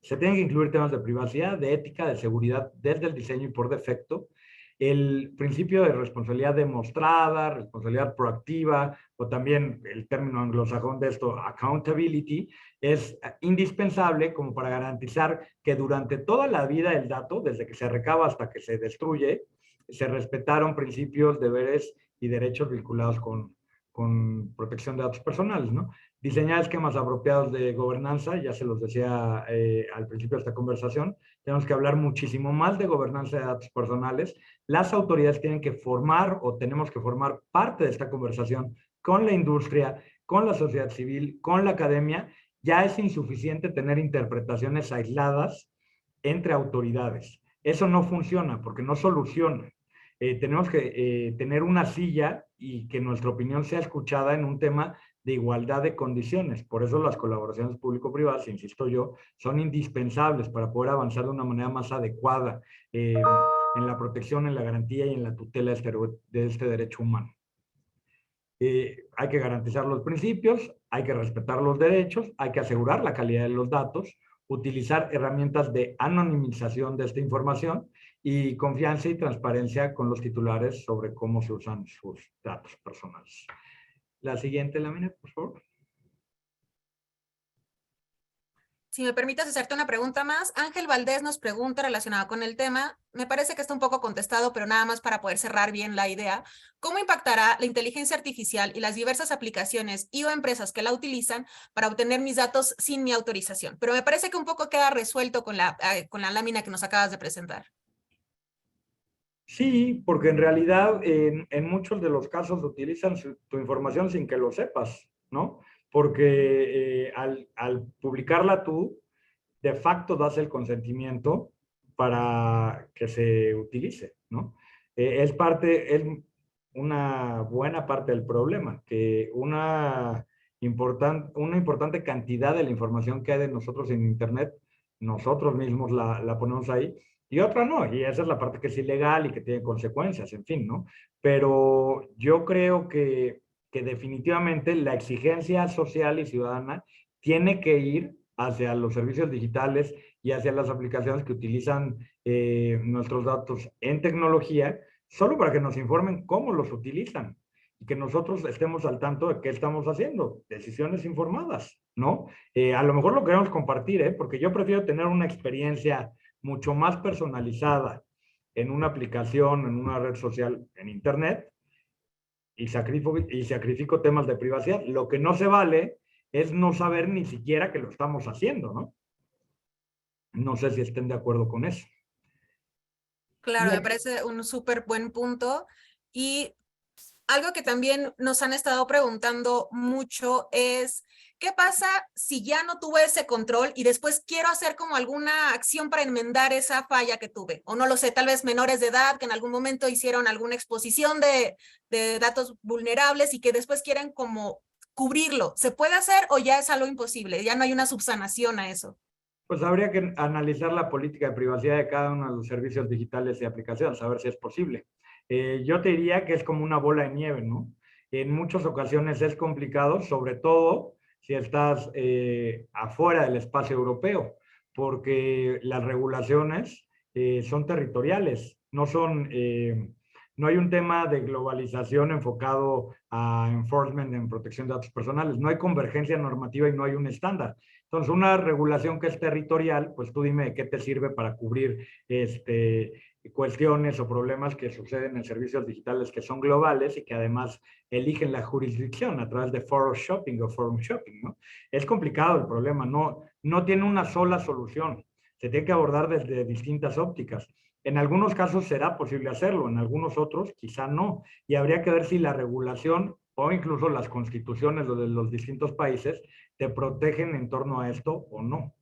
Se tienen que incluir temas de privacidad, de ética, de seguridad desde el diseño y por defecto. El principio de responsabilidad demostrada, responsabilidad proactiva, o también el término anglosajón de esto, accountability, es indispensable como para garantizar que durante toda la vida del dato, desde que se recaba hasta que se destruye, se respetaron principios, deberes y derechos vinculados con protección de datos personales, ¿no? Diseñar esquemas apropiados de gobernanza, ya se los decía al principio de esta conversación, tenemos que hablar muchísimo más de gobernanza de datos personales. Las autoridades tienen que formar o tenemos que formar parte de esta conversación con la industria, con la sociedad civil, con la academia. Ya es insuficiente tener interpretaciones aisladas entre autoridades. Eso no funciona porque no soluciona. Tenemos que tener una silla y que nuestra opinión sea escuchada en un tema de igualdad de condiciones. Por eso las colaboraciones público-privadas, insisto yo, son indispensables para poder avanzar de una manera más adecuada en la protección, en la garantía y en la tutela de este derecho humano. Hay que garantizar los principios, hay que respetar los derechos, hay que asegurar la calidad de los datos, utilizar herramientas de anonimización de esta información y confianza y transparencia con los titulares sobre cómo se usan sus datos personales. La siguiente lámina, por favor. Si me permites hacerte una pregunta más, Ángel Valdés nos pregunta relacionada con el tema, me parece que está un poco contestado, pero nada más para poder cerrar bien la idea, ¿cómo impactará la inteligencia artificial y las diversas aplicaciones y o empresas que la utilizan para obtener mis datos sin mi autorización? Pero me parece que un poco queda resuelto con la lámina que nos acabas de presentar. Sí, porque en realidad en muchos de los casos utilizan tu información sin que lo sepas, ¿no? Porque al publicarla tú, de facto das el consentimiento para que se utilice, ¿no? Es una buena parte del problema, que una importante cantidad de la información que hay de nosotros en Internet, nosotros mismos la ponemos ahí, y otra no, y esa es la parte que es ilegal y que tiene consecuencias, en fin, ¿no? Pero yo creo que definitivamente la exigencia social y ciudadana tiene que ir hacia los servicios digitales y hacia las aplicaciones que utilizan nuestros datos en tecnología, solo para que nos informen cómo los utilizan y que nosotros estemos al tanto de qué estamos haciendo, decisiones informadas, ¿no? A lo mejor lo queremos compartir, porque yo prefiero tener una experiencia mucho más personalizada en una aplicación, en una red social, en Internet, y sacrifico temas de privacidad. Lo que no se vale es no saber ni siquiera que lo estamos haciendo, ¿no? No sé si estén de acuerdo con eso. Claro, me parece un súper buen punto. Y algo que también nos han estado preguntando mucho es, ¿qué pasa si ya no tuve ese control y después quiero hacer como alguna acción para enmendar esa falla que tuve? O no lo sé, tal vez menores de edad que en algún momento hicieron alguna exposición de datos vulnerables y que después quieren como cubrirlo. ¿Se puede hacer o ya es algo imposible? Ya no hay una subsanación a eso. Pues habría que analizar la política de privacidad de cada uno de los servicios digitales y aplicaciones, a ver si es posible. Yo te diría que es como una bola de nieve, ¿no? En muchas ocasiones es complicado, sobre todo si estás afuera del espacio europeo, porque las regulaciones son territoriales, no son No hay un tema de globalización enfocado a enforcement en protección de datos personales. No hay convergencia normativa y no hay un estándar. Entonces, una regulación que es territorial, pues tú dime de qué te sirve para cubrir cuestiones o problemas que suceden en servicios digitales que son globales y que además eligen la jurisdicción a través de forum shopping o forum shopping, ¿no? Es complicado el problema, no tiene una sola solución. Se tiene que abordar desde distintas ópticas. En algunos casos será posible hacerlo, en algunos otros quizá no. Y habría que ver si la regulación o incluso las constituciones de los distintos países te protegen en torno a esto o no.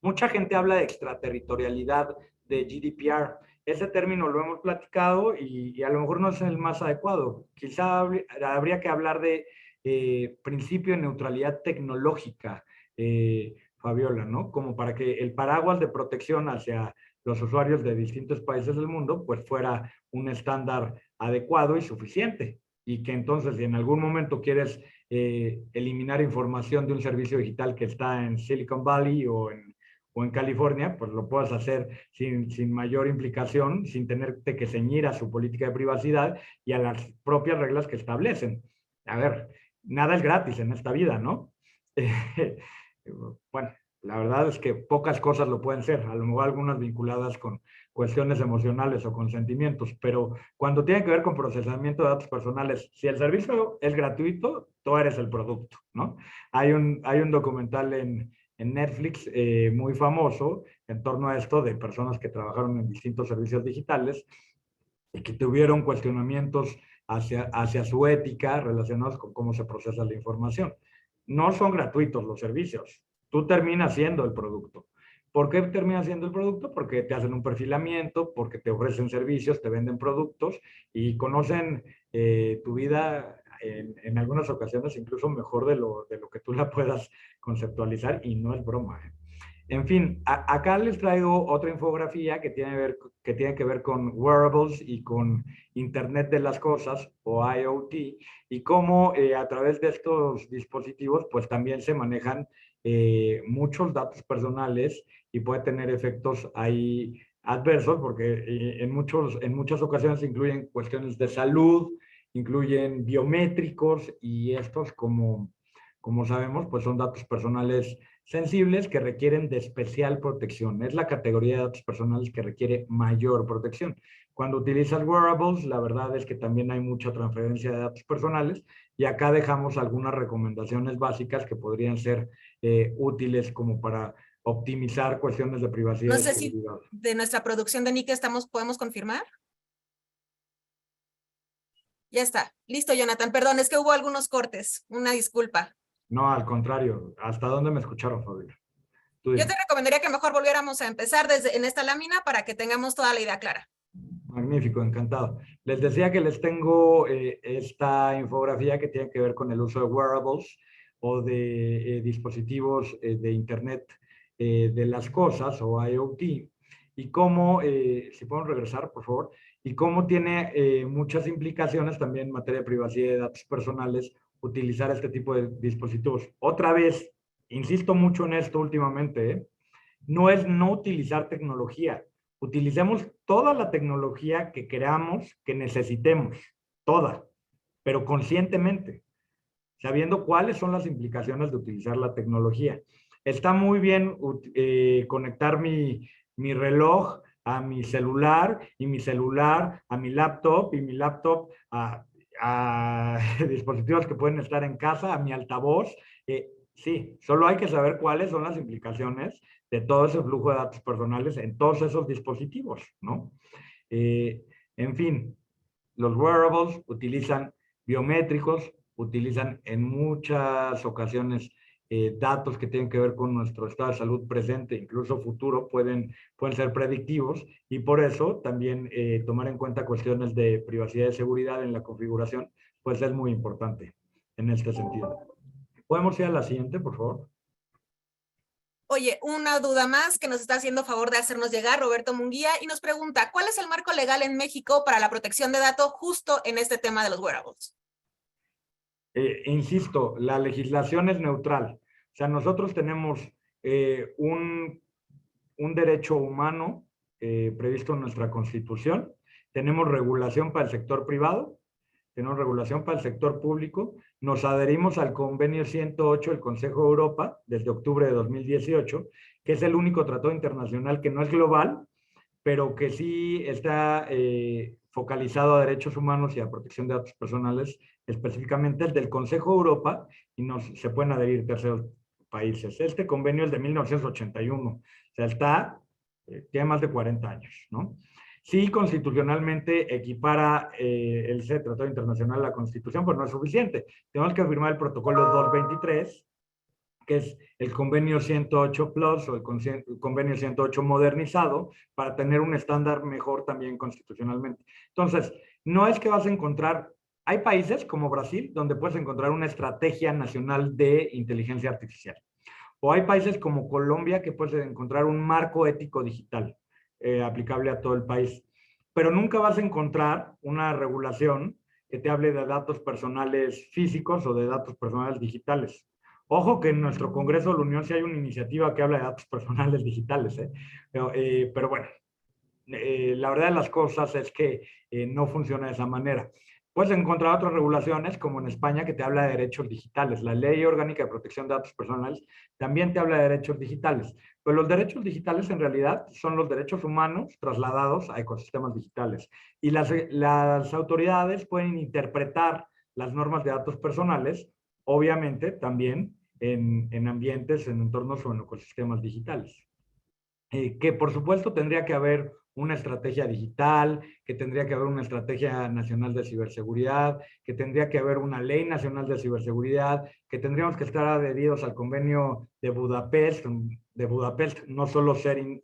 Mucha gente habla de extraterritorialidad de GDPR. Ese término lo hemos platicado y a lo mejor no es el más adecuado. Quizá habría que hablar de principio de neutralidad tecnológica, Fabiola, ¿no? Como para que el paraguas de protección hacia los usuarios de distintos países del mundo, pues fuera un estándar adecuado y suficiente. Y que entonces, si en algún momento quieres eliminar información de un servicio digital que está en Silicon Valley o en California, pues lo puedas hacer sin mayor implicación, sin tenerte que ceñir a su política de privacidad y a las propias reglas que establecen. A ver, nada es gratis en esta vida, ¿no? Bueno, la verdad es que pocas cosas lo pueden ser, a lo mejor algunas vinculadas con cuestiones emocionales o con sentimientos, pero cuando tiene que ver con procesamiento de datos personales, si el servicio es gratuito, tú eres el producto, ¿no? Hay un documental en Netflix muy famoso en torno a esto de personas que trabajaron en distintos servicios digitales y que tuvieron cuestionamientos hacia su ética relacionados con cómo se procesa la información. No son gratuitos los servicios. Tú terminas siendo el producto. ¿Por qué terminas siendo el producto? Porque te hacen un perfilamiento, porque te ofrecen servicios, te venden productos y conocen tu vida en algunas ocasiones incluso mejor de lo que tú la puedas conceptualizar y no es broma. En fin, acá les traigo otra infografía que tiene que ver con wearables y con Internet de las Cosas o IoT y cómo a través de estos dispositivos pues también se manejan muchos datos personales y puede tener efectos ahí adversos porque en muchas ocasiones incluyen cuestiones de salud, incluyen biométricos y estos como sabemos pues son datos personales sensibles que requieren de especial protección. Es la categoría de datos personales que requiere mayor protección. Cuando utilizas wearables, la verdad es que también hay mucha transferencia de datos personales y acá dejamos algunas recomendaciones básicas que podrían ser útiles como para optimizar cuestiones de privacidad No y sé si seguridad. de nuestra producción de Nike podemos confirmar. Ya está. Listo, Jonathan. Perdón, es que hubo algunos cortes. Una disculpa. No, al contrario. ¿Hasta dónde me escucharon, Fabio? Yo te recomendaría que mejor volviéramos a empezar en esta lámina para que tengamos toda la idea clara. Magnífico, encantado. Les decía que les tengo esta infografía que tiene que ver con el uso de wearables o de dispositivos de Internet de las cosas o IoT y cómo, si podemos regresar, por favor, y cómo tiene muchas implicaciones también en materia de privacidad y de datos personales utilizar este tipo de dispositivos. Otra vez, insisto mucho en esto últimamente, no es no utilizar tecnología. Utilicemos toda la tecnología que queramos, que necesitemos, toda, pero conscientemente, sabiendo cuáles son las implicaciones de utilizar la tecnología. Está muy bien conectar mi reloj a mi celular y mi celular a mi laptop y mi laptop a dispositivos que pueden estar en casa, a mi altavoz. Sí, solo hay que saber cuáles son las implicaciones de todo ese flujo de datos personales en todos esos dispositivos, ¿no? En fin, los wearables utilizan biométricos, utilizan en muchas ocasiones datos que tienen que ver con nuestro estado de salud presente, incluso futuro, pueden ser predictivos y por eso también tomar en cuenta cuestiones de privacidad y seguridad en la configuración, pues es muy importante en este sentido. ¿Podemos ir a la siguiente, por favor? Oye, una duda más que nos está haciendo favor de hacernos llegar Roberto Munguía y nos pregunta, ¿cuál es el marco legal en México para la protección de datos justo en este tema de los wearables? Insisto, la legislación es neutral. O sea, nosotros tenemos un derecho humano previsto en nuestra Constitución, tenemos regulación para el sector privado, tenemos regulación para el sector público, nos adherimos al convenio 108 del Consejo de Europa desde octubre de 2018, que es el único tratado internacional que no es global, pero que sí está focalizado a derechos humanos y a protección de datos personales, específicamente el del Consejo de Europa, y se pueden adherir terceros países. Este convenio es de 1981, o sea, tiene más de 40 años, ¿no? Sí, constitucionalmente equipara el Tratado Internacional a la Constitución, pero no es suficiente. Tenemos que firmar el protocolo 223, que es el convenio 108 Plus o el convenio 108 modernizado, para tener un estándar mejor también constitucionalmente. Entonces, no es que vas a encontrar, hay países como Brasil donde puedes encontrar una estrategia nacional de inteligencia artificial. O hay países como Colombia que puedes encontrar un marco ético digital aplicable a todo el país. Pero nunca vas a encontrar una regulación que te hable de datos personales físicos o de datos personales digitales. Ojo que en nuestro Congreso de la Unión sí hay una iniciativa que habla de datos personales digitales, ¿eh? Pero bueno, la verdad de las cosas es que no funciona de esa manera. Puedes encontrar otras regulaciones, como en España, que te habla de derechos digitales. La Ley Orgánica de Protección de Datos Personales también te habla de derechos digitales. Pero los derechos digitales en realidad son los derechos humanos trasladados a ecosistemas digitales. Y las autoridades pueden interpretar las normas de datos personales, obviamente también en ambientes, en entornos o en ecosistemas digitales. Que por supuesto tendría que haber una estrategia digital, que tendría que haber una estrategia nacional de ciberseguridad, que tendría que haber una ley nacional de ciberseguridad, que tendríamos que estar adheridos al convenio de Budapest, no solo ser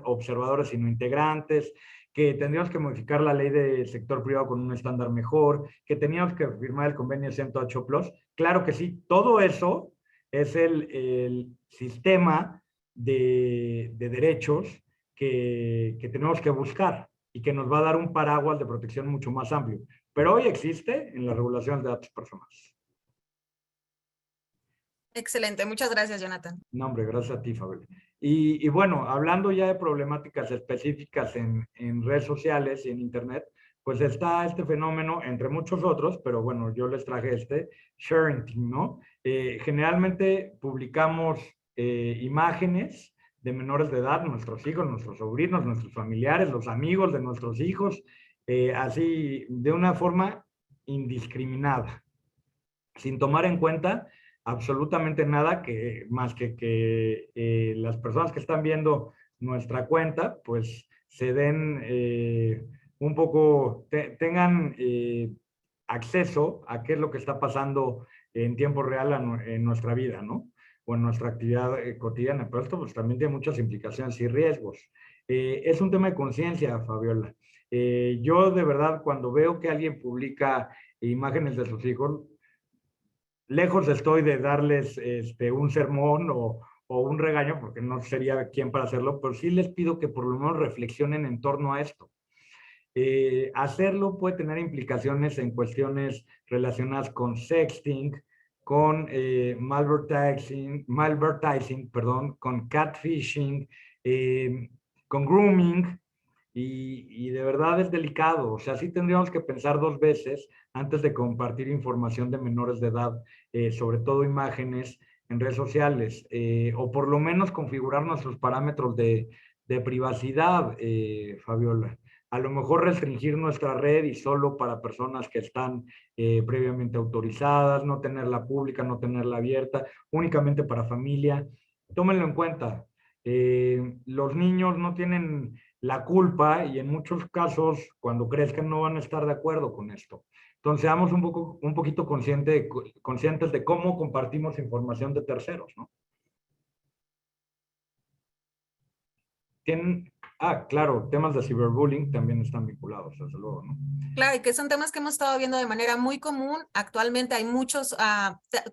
observadores, sino integrantes, que tendríamos que modificar la ley del sector privado con un estándar mejor, que teníamos que firmar el convenio 108 Plus. Claro que sí, todo eso es el sistema de derechos que tenemos que buscar y que nos va a dar un paraguas de protección mucho más amplio. Pero hoy existe en la regulación de datos personales. Excelente, muchas gracias, Jonathan. No, hombre, gracias a ti, Fabiola. Y bueno, hablando ya de problemáticas específicas en redes sociales y en Internet, pues está este fenómeno, entre muchos otros, pero bueno, yo les traje sharing, ¿no? Generalmente publicamos imágenes de menores de edad, nuestros hijos, nuestros sobrinos, nuestros familiares, los amigos de nuestros hijos, así de una forma indiscriminada, sin tomar en cuenta absolutamente nada más que las personas que están viendo nuestra cuenta, pues se den un poco, tengan acceso a qué es lo que está pasando en tiempo real en nuestra vida, ¿no? O en nuestra actividad cotidiana. Pero esto pues también tiene muchas implicaciones y riesgos. Es un tema de conciencia, Fabiola. Yo de verdad cuando veo que alguien publica imágenes de sus hijos, lejos estoy de darles un sermón o un regaño, porque no sería quien para hacerlo, pero sí les pido que por lo menos reflexionen en torno a esto. Hacerlo puede tener implicaciones en cuestiones relacionadas con sexting, con malvertising, perdón, con catfishing, con grooming, y de verdad es delicado. O sea, sí tendríamos que pensar dos veces antes de compartir información de menores de edad, sobre todo imágenes en redes sociales, o por lo menos configurar nuestros parámetros de privacidad, Fabiola. A lo mejor restringir nuestra red y solo para personas que están previamente autorizadas, no tenerla pública, no tenerla abierta, únicamente para familia. Tómenlo en cuenta. Los niños no tienen la culpa y en muchos casos cuando crezcan no van a estar de acuerdo con esto. Entonces seamos un poquito conscientes de cómo compartimos información de terceros, ¿no? Claro, temas de ciberbullying también están vinculados, desde luego, ¿no? Claro, y que son temas que hemos estado viendo de manera muy común. Actualmente hay muchos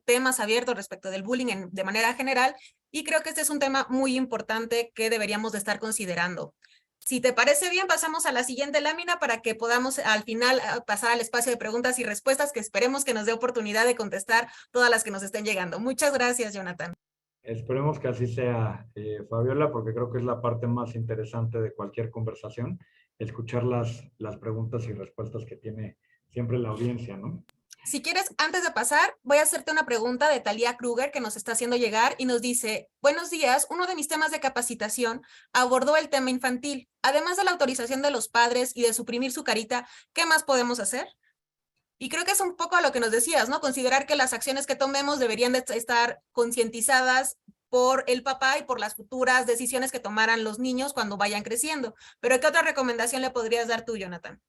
temas abiertos respecto del bullying de manera general, y creo que este es un tema muy importante que deberíamos de estar considerando. Si te parece bien, pasamos a la siguiente lámina para que podamos al final pasar al espacio de preguntas y respuestas, que esperemos que nos dé oportunidad de contestar todas las que nos estén llegando. Muchas gracias, Jonathan. Esperemos que así sea, Fabiola, porque creo que es la parte más interesante de cualquier conversación. escuchar las preguntas y respuestas que tiene siempre la audiencia, ¿no? Si quieres, antes de pasar, voy a hacerte una pregunta de Talía Kruger que nos está haciendo llegar y nos dice, buenos días, uno de mis temas de capacitación abordó el tema infantil. Además de la autorización de los padres y de suprimir su carita, ¿qué más podemos hacer? Y creo que es un poco a lo que nos decías, ¿no? Considerar que las acciones que tomemos deberían de estar concientizadas por el papá y por las futuras decisiones que tomaran los niños cuando vayan creciendo. Pero ¿qué otra recomendación le podrías dar tú, Jonathan?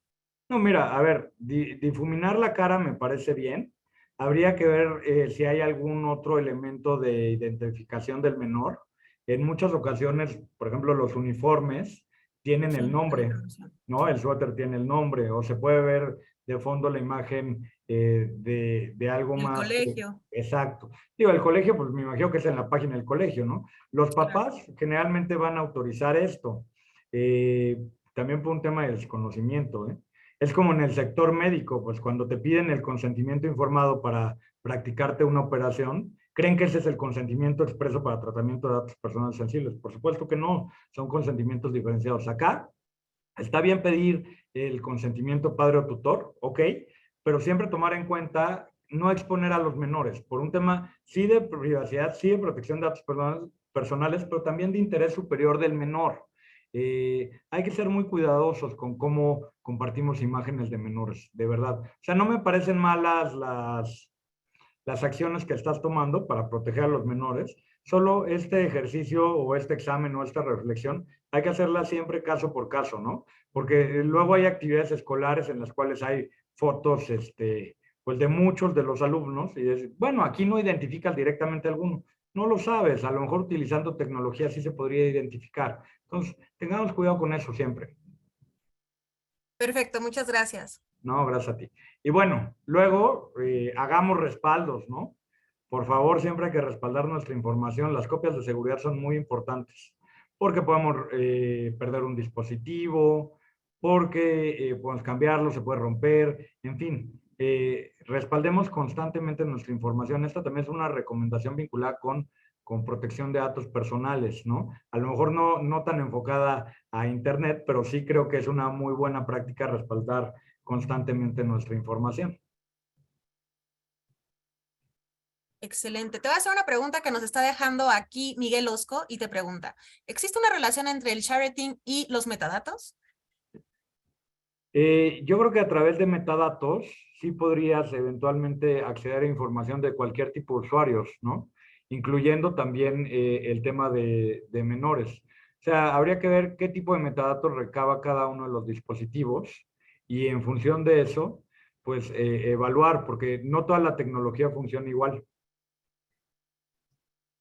No, mira, a ver, difuminar la cara me parece bien. Habría que ver si hay algún otro elemento de identificación del menor. En muchas ocasiones, por ejemplo, los uniformes tienen el Sí, la nombre, información. ¿no? El suéter tiene el nombre, o se puede ver de fondo la imagen de algo El más. colegio. Exacto. Digo, el colegio, pues me imagino que es en la página del colegio, ¿no? Los Claro. papás generalmente van a autorizar esto. Eh, También por un tema de desconocimiento, ¿eh? Es como en el sector médico, pues cuando te piden el consentimiento informado para practicarte una operación, creen que ese es el consentimiento expreso para tratamiento de datos personales sensibles. Por supuesto que no, son consentimientos diferenciados. Acá está bien pedir el consentimiento padre o tutor, ok, pero siempre tomar en cuenta no exponer a los menores por un tema sí de privacidad, sí de protección de datos personales, pero también de interés superior del menor. Hay que ser muy cuidadosos con cómo compartimos imágenes de menores, de verdad. O sea, no me parecen malas las acciones que estás tomando para proteger a los menores, solo este ejercicio o este examen o esta reflexión hay que hacerla siempre caso por caso, ¿no? Porque luego hay actividades escolares en las cuales hay fotos, pues de muchos de los alumnos y es, bueno, aquí no identificas directamente a alguno, no lo sabes, a lo mejor utilizando tecnología sí se podría identificar. Entonces, tengamos cuidado con eso siempre. Perfecto, muchas gracias. No, gracias a ti. Y bueno, luego hagamos respaldos, ¿no? Por favor, siempre hay que respaldar nuestra información. Las copias de seguridad son muy importantes porque podemos perder un dispositivo, porque podemos cambiarlo, se puede romper, en fin. Respaldemos constantemente nuestra información. Esta también es una recomendación vinculada con protección de datos personales, ¿no? A lo mejor no tan enfocada a Internet, pero sí creo que es una muy buena práctica respaldar constantemente nuestra información. Excelente. Te voy a hacer una pregunta que nos está dejando aquí Miguel Osco y te pregunta, ¿existe una relación entre el sharing y los metadatos? Yo creo que a través de metadatos sí podrías eventualmente acceder a información de cualquier tipo de usuarios, ¿no? Incluyendo también el tema de menores. O sea, habría que ver qué tipo de metadatos recaba cada uno de los dispositivos y en función de eso, pues evaluar, porque no toda la tecnología funciona igual.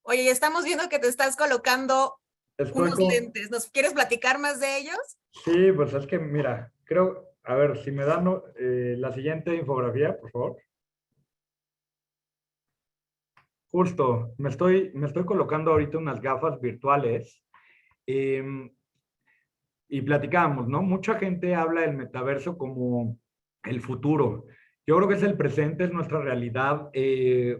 Oye, y estamos viendo que te estás colocando Estoy unos con, lentes. ¿Nos quieres platicar más de ellos? Sí, pues es que mira, creo, a ver, si me dan la siguiente infografía, por favor. Justo, me estoy colocando ahorita unas gafas virtuales eh, y platicábamos, ¿no? Mucha gente habla del metaverso como el futuro. Yo creo que es el presente, es nuestra realidad,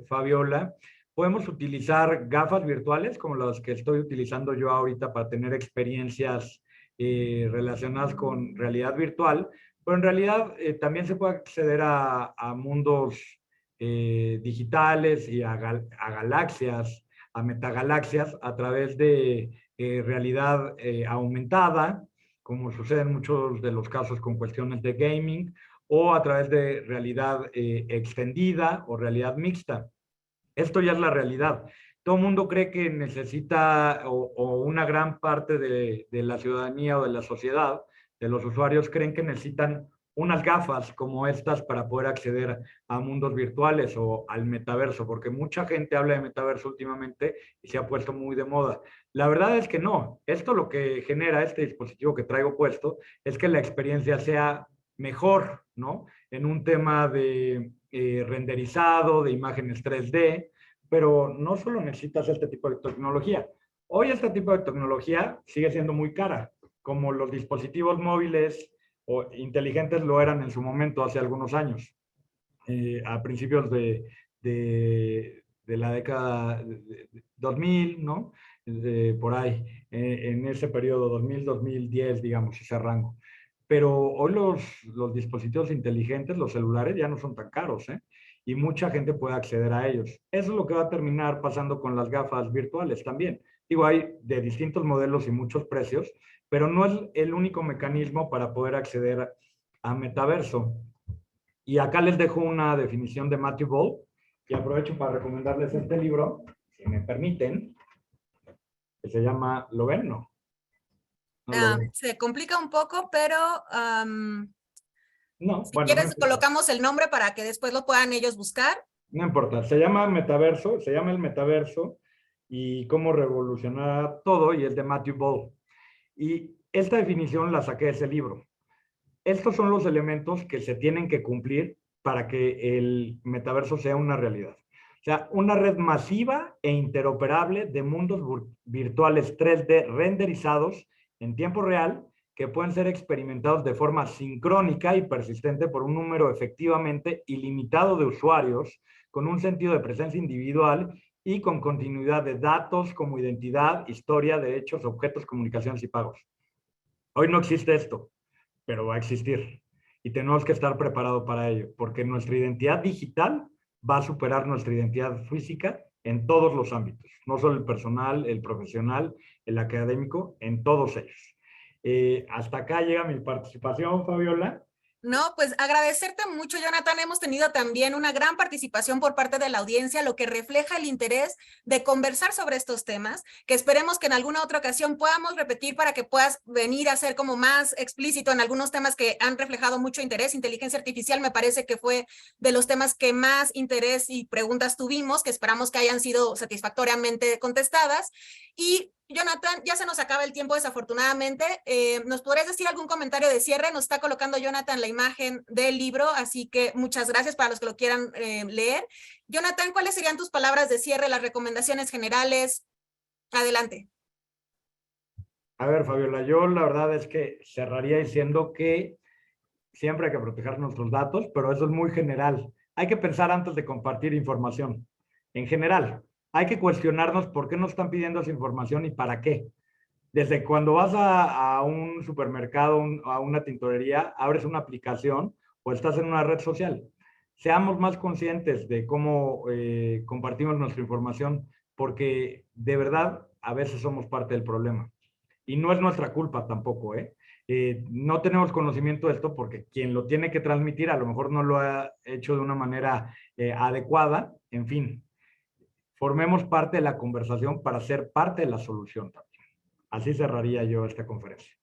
Fabiola. Podemos utilizar gafas virtuales como las que estoy utilizando yo ahorita para tener experiencias relacionadas con realidad virtual, pero en realidad también se puede acceder a mundos digitales y a galaxias, a metagalaxias a través de realidad aumentada, como sucede en muchos de los casos con cuestiones de gaming, o a través de realidad extendida o realidad mixta. Esto ya es la realidad. Todo el mundo cree que necesita, o una gran parte de la ciudadanía o de la sociedad, de los usuarios, creen que necesitan unas gafas como estas para poder acceder a mundos virtuales o al metaverso, porque mucha gente habla de metaverso últimamente y se ha puesto muy de moda. La verdad es que no. Esto lo que genera este dispositivo que traigo puesto es que la experiencia sea mejor, ¿no? En un tema de renderizado, de imágenes 3D, pero no solo necesitas este tipo de tecnología. Hoy este tipo de tecnología sigue siendo muy cara, como los dispositivos móviles o inteligentes lo eran en su momento hace algunos años, a principios de la década de 2000, ¿no? Por ahí, en ese periodo 2000-2010, digamos, ese rango. pero hoy los dispositivos inteligentes, los celulares, ya no son tan caros, ¿eh? Y mucha gente puede acceder a ellos. Eso es lo que va a terminar pasando con las gafas virtuales también. Digo, hay de distintos modelos y muchos precios, pero no es el único mecanismo para poder acceder a metaverso. Y acá les dejo una definición de Matthew Ball, y aprovecho para recomendarles este libro, si me permiten, que se llama, ¿lo ven? No. Se complica un poco, pero No, si bueno, no quieres importa. colocamos el nombre para que después lo puedan ellos buscar. No importa. Se llama Metaverso, se llama el Metaverso y cómo revolucionar todo, y es de Matthew Ball. Y esta definición la saqué de ese libro. Estos son los elementos que se tienen que cumplir para que el metaverso sea una realidad. O sea, una red masiva e interoperable de mundos virtuales 3D renderizados en tiempo real que pueden ser experimentados de forma sincrónica y persistente por un número efectivamente ilimitado de usuarios con un sentido de presencia individual y con continuidad de datos como identidad, historia, derechos, objetos, comunicaciones y pagos. Hoy no existe esto, pero va a existir. Y tenemos que estar preparados para ello, porque nuestra identidad digital va a superar nuestra identidad física en todos los ámbitos, no solo el personal, el profesional, el académico, en todos ellos. Hasta acá llega mi participación, Fabiola. No, pues agradecerte mucho, Jonathan. Hemos tenido también una gran participación por parte de la audiencia, lo que refleja el interés de conversar sobre estos temas, que esperemos que en alguna otra ocasión podamos repetir para que puedas venir a ser como más explícito en algunos temas que han reflejado mucho interés. Inteligencia artificial me parece que fue de los temas que más interés y preguntas tuvimos, que esperamos que hayan sido satisfactoriamente contestadas. Y Jonathan, ya se nos acaba el tiempo desafortunadamente. ¿Nos podrías decir algún comentario de cierre? Nos está colocando Jonathan la imagen del libro, así que muchas gracias para los que lo quieran leer. Jonathan, ¿cuáles serían tus palabras de cierre, las recomendaciones generales? Adelante. A ver, Fabiola, yo la verdad es que cerraría diciendo que siempre hay que proteger nuestros datos, pero eso es muy general. Hay que pensar antes de compartir información. En general, hay que cuestionarnos por qué nos están pidiendo esa información y para qué. Desde cuando vas a un supermercado, a una tintorería, abres una aplicación o estás en una red social. Seamos más conscientes de cómo compartimos nuestra información, porque de verdad a veces somos parte del problema. Y no es nuestra culpa tampoco, ¿eh? No tenemos conocimiento de esto porque quien lo tiene que transmitir a lo mejor no lo ha hecho de una manera adecuada. En fin, formemos parte de la conversación para ser parte de la solución también. Así cerraría yo esta conferencia.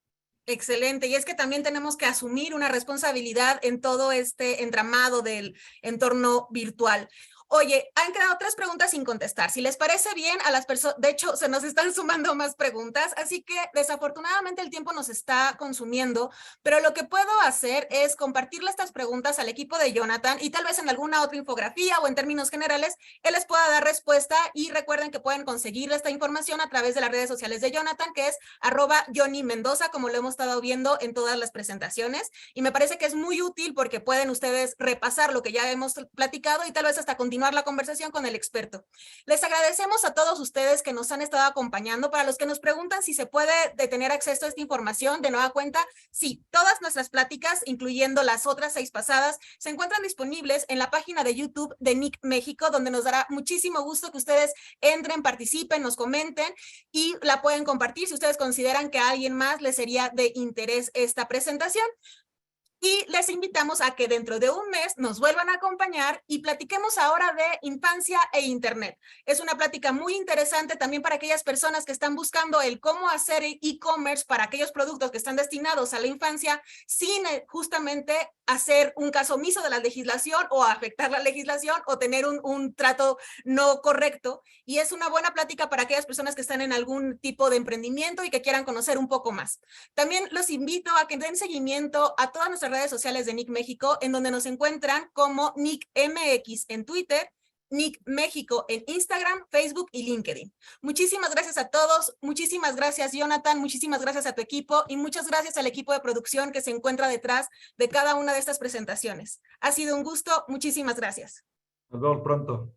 Excelente, y es que también tenemos que asumir una responsabilidad en todo este entramado del entorno virtual. Oye, han quedado 3 preguntas sin contestar. Si les parece bien a las personas, de hecho, se nos están sumando más preguntas, así que desafortunadamente el tiempo nos está consumiendo, pero lo que puedo hacer es compartirle estas preguntas al equipo de Jonathan y tal vez en alguna otra infografía o en términos generales, él les pueda dar respuesta y recuerden que pueden conseguir esta información a través de las redes sociales de Jonathan, que es @JonnyMendoza, como lo hemos estado viendo en todas las presentaciones, y me parece que es muy útil porque pueden ustedes repasar lo que ya hemos platicado y tal vez hasta continuar la conversación con el experto. Les agradecemos a todos ustedes que nos han estado acompañando. Para los que nos preguntan si se puede tener acceso a esta información, de nueva cuenta, sí, todas nuestras pláticas, incluyendo las otras 6 pasadas, se encuentran disponibles en la página de YouTube de NIC México, donde nos dará muchísimo gusto que ustedes entren, participen, nos comenten y la pueden compartir si ustedes consideran que a alguien más les sería de interés esta presentación. Y les invitamos a que dentro de un mes nos vuelvan a acompañar y platiquemos ahora de infancia e internet. Es una plática muy interesante también para aquellas personas que están buscando el cómo hacer e-commerce para aquellos productos que están destinados a la infancia sin justamente hacer un caso omiso de la legislación o afectar la legislación o tener un trato no correcto. Y es una buena plática para aquellas personas que están en algún tipo de emprendimiento y que quieran conocer un poco más. También los invito a que den seguimiento a todas nuestras redes sociales de NIC México, en donde nos encuentran como NIC MX en Twitter, NIC México en Instagram, Facebook y LinkedIn. Muchísimas gracias a todos, muchísimas gracias Jonathan, muchísimas gracias a tu equipo y muchas gracias al equipo de producción que se encuentra detrás de cada una de estas presentaciones. Ha sido un gusto, muchísimas gracias. Nos vemos pronto.